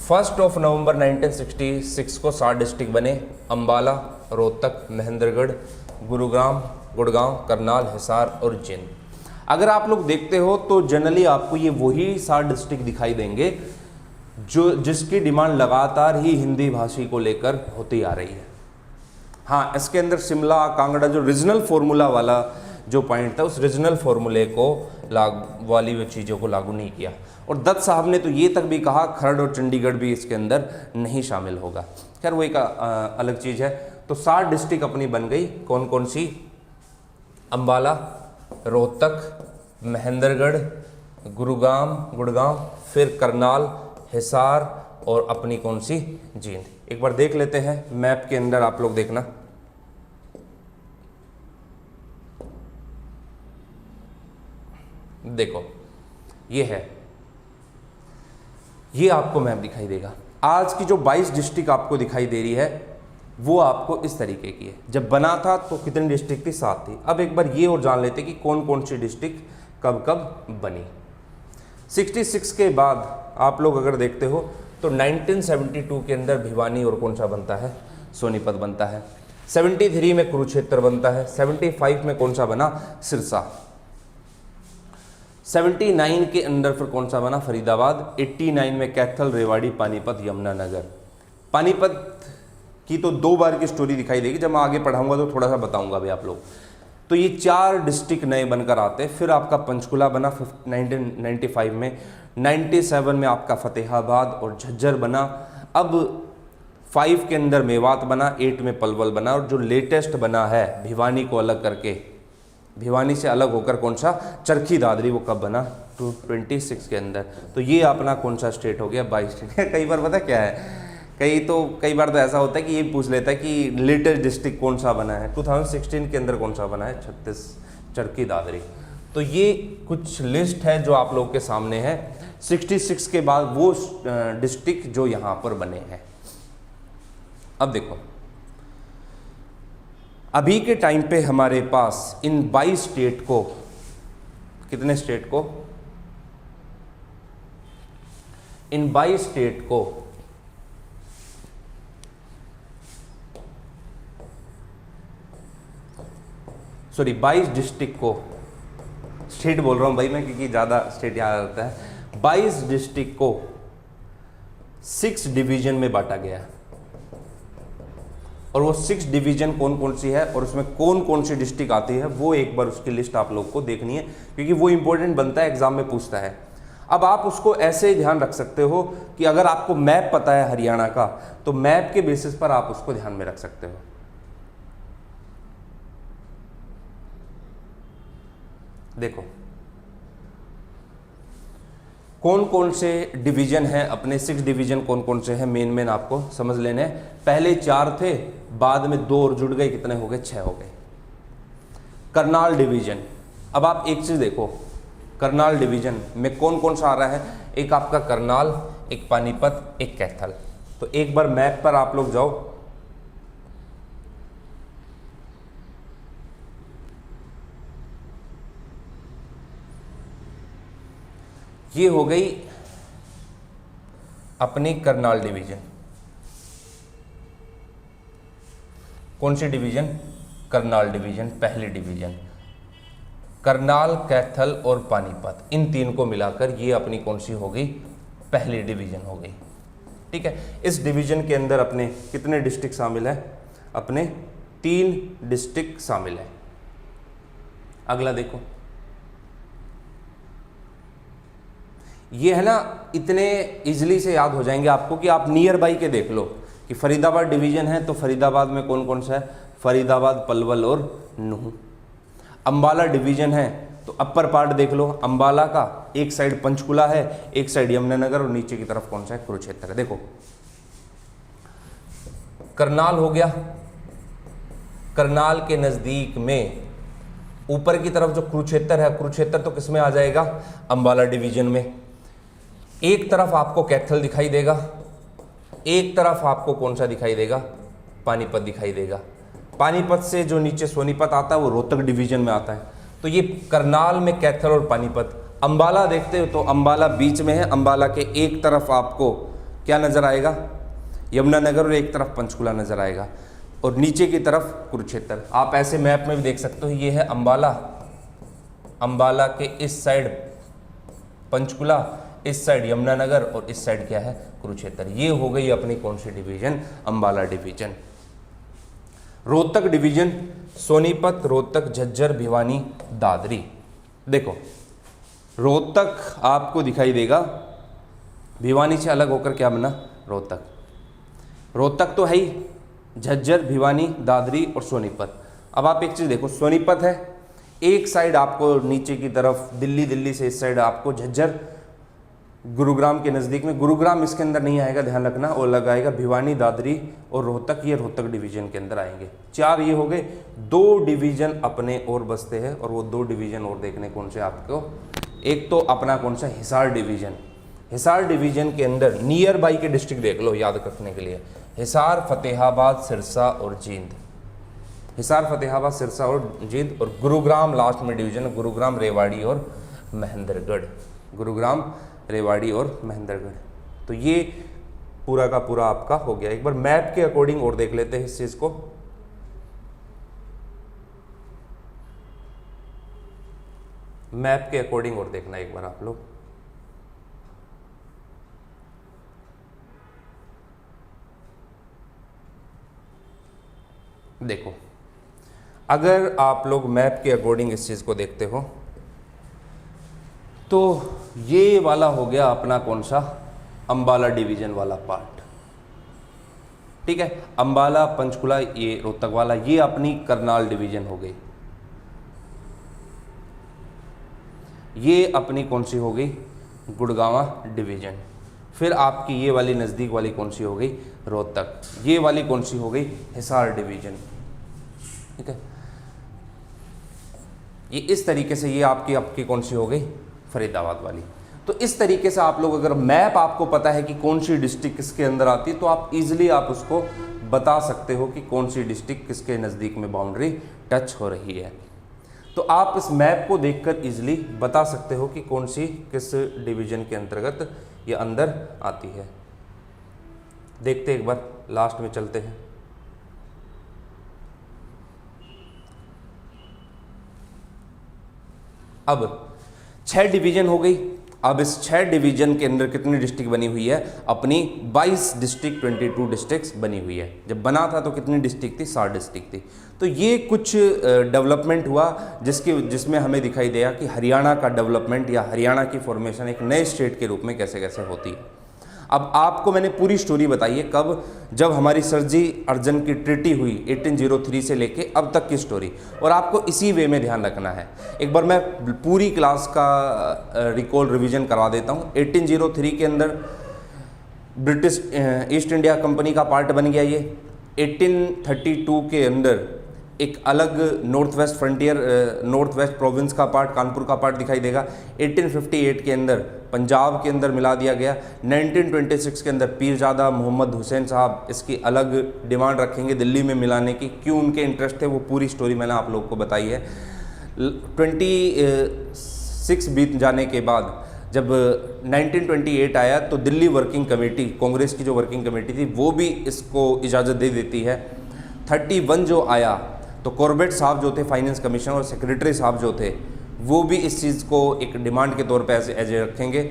1 नवंबर 1966 को 7 डिस्ट्रिक्ट बने। अंबाला, रोहतक, महेंद्रगढ़, गुरुग्राम, गुड़गांव, करनाल, हिसार और जींद। अगर आप लोग देखते हो तो जनरली आपको ये वही 7 डिस्ट्रिक्ट दिखाई देंगे जो जिसकी डिमांड लगातार ही हिंदी भाषी को लेकर होती आ रही है। हाँ, इसके अंदर शिमला, कांगड़ा जो रीजनल फॉर्मूला वाला जो पॉइंट था उस रीजनल फॉर्मूले को वाली चीज़ों को लागू नहीं किया। और दत्त साहब ने तो ये तक भी कहा खरड़ और चंडीगढ़ भी इसके अंदर नहीं शामिल होगा। खैर वो एक अलग चीज़ है। तो 7 डिस्ट्रिक्ट अपनी बन गई। कौन कौन सी? अंबाला, रोहतक, महेंद्रगढ़, गुड़गांव, फिर करनाल, हिसार और अपनी कौन सी? जींद। एक बार देख लेते हैं मैप के अंदर, आप लोग देखना। देखो ये है, ये आपको मैप दिखाई देगा। आज की जो 22 डिस्ट्रिक्ट आपको दिखाई दे रही है वो आपको इस तरीके की है। जब बना था तो कितनी डिस्ट्रिक्ट थी? 7 थी। अब एक बार ये और जान लेते कि कौन कौन सी डिस्ट्रिक्ट कब कब बनी। 66 के बाद आप लोग अगर देखते हो तो 1972 के अंदर भिवानी और कौन सा बनता है? सोनीपत बनता है। 73 में कुरुक्षेत्र बनता है। 75 में कौन सा बना? सिरसा। 79 के अंदर फिर कौन सा बना? फरीदाबाद। 89 में कैथल, रेवाड़ी, पानीपत, यमुनानगर। पानीपत की तो 2 बार की स्टोरी दिखाई देगी, जब मैं आगे पढ़ाऊंगा तो थोड़ा सा बताऊंगा भी आप लोग। तो ये 4 डिस्ट्रिक्ट नए बनकर आते। फिर आपका पंचकुला बना 1995 में। 97 में आपका फतेहाबाद और झज्जर बना। अब 5 के अंदर मेवात बना, 8 में पलवल बना और जो लेटेस्ट बना है भिवानी को अलग करके, भिवानी से अलग होकर कौन सा? चरखी दादरी, वो कब बना? 26 के अंदर। तो ये अपना कौन सा स्टेट हो गया? 22 स्टेट। कई बार पता क्या है, कई बार तो ऐसा होता है कि ये पूछ लेता है कि लेटेस्ट डिस्ट्रिक्ट कौन सा बना है। 2016 के अंदर कौन सा बना है? 36, चरखी दादरी। तो ये कुछ लिस्ट है जो आप लोग के सामने है 66 के बाद वो डिस्ट्रिक्ट जो यहाँ पर बने हैं। अब देखो अभी के टाइम पे हमारे पास इन 22 स्टेट को, कितने स्टेट को? इन 22 स्टेट को सॉरी 22 डिस्ट्रिक्ट को, स्टेट बोल रहा हूं भाई मैं क्योंकि ज़्यादा स्टेट याद आता है। 22 डिस्ट्रिक्ट को 6 डिवीजन में बांटा गया है। और वो 6 डिवीजन कौन कौन सी है और उसमें कौन कौन सी डिस्ट्रिक्ट आती है वो एक बार उसकी लिस्ट आप लोग को देखनी है, क्योंकि वो इंपॉर्टेंट बनता है, एग्जाम में पूछता है। अब आप उसको ऐसे ही ध्यान रख सकते हो कि अगर आपको मैप पता है हरियाणा का तो मैप के बेसिस पर आप उसको ध्यान में रख सकते हो। देखो कौन कौन से डिवीजन है अपने, 6 डिवीजन कौन कौन से हैं मेन आपको समझ लेने हैं। पहले 4 थे, बाद में 2 और जुड़ गए, कितने हो गए? 6 हो गए। करनाल डिवीजन। अब आप एक चीज देखो, करनाल डिवीजन में कौन कौन सा आ रहा है? एक आपका करनाल, एक पानीपत, एक कैथल। तो एक बार मैप पर आप लोग जाओ, ये हो गई अपनी करनाल डिवीजन। कौन सी डिवीजन? करनाल डिवीजन, पहली डिवीजन। करनाल, कैथल और पानीपत, इन 3 को मिलाकर ये अपनी कौन सी हो गई? पहली डिवीजन हो गई। ठीक है, इस डिवीजन के अंदर अपने कितने डिस्ट्रिक्ट शामिल है? अपने 3 डिस्ट्रिक्ट शामिल है। अगला देखो, ये है ना, इतने इजीली से याद हो जाएंगे आपको कि आप नियर बाई के देख लो कि फरीदाबाद डिवीजन है तो फरीदाबाद में कौन कौन सा है, फरीदाबाद, पलवल और नूह। अंबाला डिवीजन है तो अपर पार्ट देख लो अंबाला का, एक साइड पंचकुला है, एक साइड यमुनानगर और नीचे की तरफ कौन सा है, कुरुक्षेत्र है। देखो करनाल हो गया, करनाल के नजदीक में ऊपर की तरफ जो कुरुक्षेत्र है, कुरुक्षेत्र तो किस में आ जाएगा, अंबाला डिवीजन में। एक तरफ आपको कैथल दिखाई देगा, एक तरफ आपको कौन सा दिखाई देगा, पानीपत दिखाई देगा। पानीपत से जो नीचे सोनीपत आता है वो रोहतक डिवीजन में आता है। तो ये करनाल में कैथल और पानीपत। अंबाला देखते हो तो अंबाला बीच में है, अंबाला के एक तरफ आपको क्या नजर आएगा, यमुनानगर, और एक तरफ पंचकुला नजर आएगा, और नीचे की तरफ कुरुक्षेत्र। आप ऐसे मैप में भी देख सकते हो, ये है अंबाला, अंबाला के इस साइड पंचकुला, इस साइड यमुनानगर और इस साइड क्या है, कुरुक्षेत्र। ये हो गई अपनी कौन सी division, Ambala division. Rohtak division, Sonipat, Rohtak, Jhajjar, Bhiwani, Dadri. देखो रोहतक आपको दिखाई देगा, भिवानी से अलग होकर क्या बना, रोहतक। रोहतक तो है ही, झज्जर, भिवानी, दादरी और सोनीपत। अब आप एक चीज़ देखो, सोनीपत है, एक साइड आपको नीचे की तरफ दिल्ली, दिल्ली से इस साइड आपको झज्जर, गुरुग्राम के नज़दीक में, गुरुग्राम इसके अंदर नहीं आएगा, ध्यान रखना, और लगाएगा भिवानी, दादरी और रोहतक, ये रोहतक डिवीजन के अंदर आएंगे। 4 ये हो गए। 2 डिवीजन अपने और बसते हैं, और वो 2 डिवीजन और देखने कौन से आपको, एक तो अपना कौन सा, हिसार डिवीजन। हिसार डिवीजन के अंदर नियर बाई के डिस्ट्रिक्ट देख लो याद रखने के लिए, हिसार, फतेहाबाद, सिरसा और जींद। हिसार, फतेहाबाद, सिरसा और जींद, और गुरुग्राम लास्ट में डिवीजन, गुरुग्राम, रेवाड़ी और महेंद्रगढ़। गुरुग्राम, रेवाड़ी और महेंद्रगढ़। तो ये पूरा का पूरा आपका हो गया। एक बार मैप के अकॉर्डिंग और देख लेते हैं इस चीज को। मैप के अकॉर्डिंग और देखना एक बार आप लोग। देखो अगर आप लोग मैप के अकॉर्डिंग इस चीज को देखते हो तो ये वाला हो गया अपना कौन सा, अंबाला डिवीजन वाला पार्ट, ठीक है। अंबाला, पंचकुला, ये रोहतक वाला, ये अपनी करनाल डिवीजन हो गई। ये अपनी कौन सी हो गई, गुड़गांवा डिवीजन। फिर आपकी ये वाली नज़दीक वाली कौन सी हो गई, रोहतक। ये वाली कौन सी हो गई, हिसार डिवीजन, ठीक है। ये इस तरीके से ये आपकी कौन सी हो गई, फरीदाबाद वाली। तो इस तरीके से आप लोग, अगर मैप आपको पता है कि कौन सी डिस्ट्रिक्ट किसके अंदर आती है, तो आप इजीली आप उसको बता सकते हो कि कौन सी डिस्ट्रिक्ट किसके नज़दीक में बाउंड्री टच हो रही है। तो आप इस मैप को देखकर इजीली बता सकते हो कि कौन सी किस डिवीजन के अंतर्गत ये अंदर आती है। देखते एक बार, लास्ट में चलते हैं। अब 6 डिवीजन हो गई। अब इस 6 डिवीजन के अंदर कितनी डिस्ट्रिक्ट बनी हुई है, अपनी 22 डिस्ट्रिक्ट, 22 डिस्ट्रिक्ट्स बनी हुई है। जब बना था तो कितनी डिस्ट्रिक्ट थी, 60 डिस्ट्रिक्ट थी। तो ये कुछ डेवलपमेंट हुआ जिसमें हमें दिखाई दिया कि हरियाणा का डेवलपमेंट या हरियाणा की फॉर्मेशन एक नए स्टेट के रूप में कैसे कैसे होती है। अब आपको मैंने पूरी स्टोरी बताई है, कब, जब हमारी सर जी अर्जन की ट्रीटी हुई 1803 से लेके अब तक की स्टोरी, और आपको इसी वे में ध्यान रखना है। एक बार मैं पूरी क्लास का रिकॉल रिवीजन करवा देता हूँ। 1803 के अंदर ब्रिटिश ईस्ट इंडिया कंपनी का पार्ट बन गया ये। 1832 के अंदर एक अलग north west frontier, north west province का पार्ट, कानपुर का पार्ट दिखाई देगा। 1858 के अंदर पंजाब के अंदर मिला दिया गया। 1926 के अंदर पीरजादा मोहम्मद हुसैन साहब इसकी अलग डिमांड रखेंगे दिल्ली में मिलाने की, क्यों उनके इंटरेस्ट थे वो पूरी स्टोरी मैंने आप लोगों को बताई है। 26 बीत जाने के बाद जब 1928 आया तो दिल्ली वर्किंग कमेटी, कांग्रेस की जो वर्किंग कमेटी थी, वो भी इसको इजाज़त दे देती है। 31 जो आया तो कॉर्बेट साहब जो थे फाइनेंस कमिश्नर, और सेक्रेटरी साहब जो थे, वो भी इस चीज़ को एक डिमांड के तौर पे एज रखेंगे।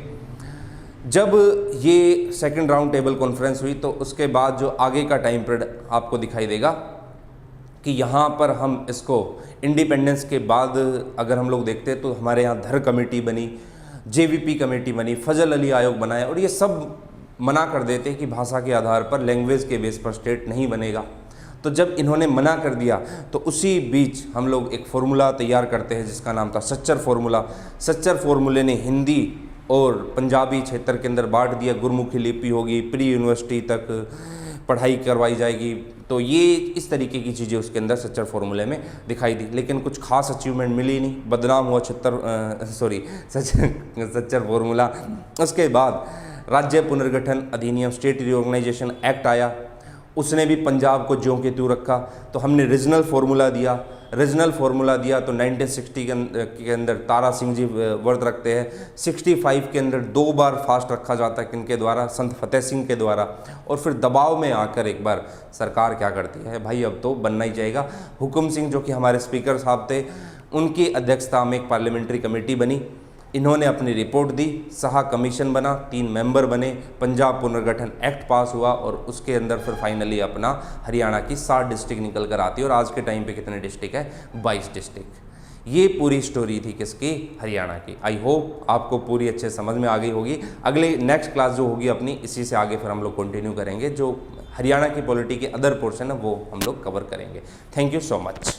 जब ये सेकंड राउंड टेबल कॉन्फ्रेंस हुई तो उसके बाद जो आगे का टाइम पीरियड आपको दिखाई देगा कि यहाँ पर हम इसको इंडिपेंडेंस के बाद अगर हम लोग देखते हैं तो हमारे यहाँ धर कमेटी बनी, JVP कमेटी बनी, फजल अली आयोग बनाया, और ये सब मना कर देते कि भाषा के आधार पर, लैंग्वेज के बेस पर स्टेट नहीं बनेगा। तो जब इन्होंने मना कर दिया तो उसी बीच हम लोग एक फार्मूला तैयार करते हैं जिसका नाम था सच्चर फार्मूला। सच्चर फार्मूले ने हिंदी और पंजाबी क्षेत्र के अंदर बांट दिया, गुरमुखी लिपि होगी, प्री यूनिवर्सिटी तक पढ़ाई करवाई जाएगी। तो ये इस तरीके की चीज़ें उसके अंदर सच्चर फार्मूले में दिखाई दी, लेकिन कुछ खास अचीवमेंट मिली नहीं, बदनाम हुआ सच्चर फार्मूला। उसके बाद राज्य पुनर्गठन अधिनियम, स्टेट रीऑर्गेनाइजेशन एक्ट आया, उसने भी पंजाब को ज्यों के त्यों रखा। तो हमने रीजनल फार्मूला दिया, तो 1960 के अंदर तारा सिंह जी व्रत रखते हैं, 65 के अंदर 2 बार फास्ट रखा जाता है किनके द्वारा, संत फतेह सिंह के द्वारा। और फिर दबाव में आकर एक बार सरकार क्या करती है, भाई अब तो बनना ही चाहिएगा। हुकुम सिंह जो कि हमारे स्पीकर साहब थे, उनकी अध्यक्षता में एक पार्लियामेंट्री कमेटी बनी, इन्होंने अपनी रिपोर्ट दी, साहा कमीशन बना, 3 मेंबर बने, पंजाब पुनर्गठन एक्ट पास हुआ, और उसके अंदर फिर फाइनली अपना हरियाणा की 7 डिस्ट्रिक्ट निकल कर आती है। और आज के टाइम पे कितने डिस्ट्रिक्ट है, 22 डिस्ट्रिक्ट। ये पूरी स्टोरी थी किसकी, हरियाणा की। आई होप आपको पूरी अच्छे समझ में आ गई होगी। अगले नेक्स्ट क्लास जो होगी अपनी, इसी से आगे फिर हम लोग कंटिन्यू करेंगे, जो हरियाणा की पॉलिटी के अदर पोर्शन है वो हम लोग कवर करेंगे। Thank you so much.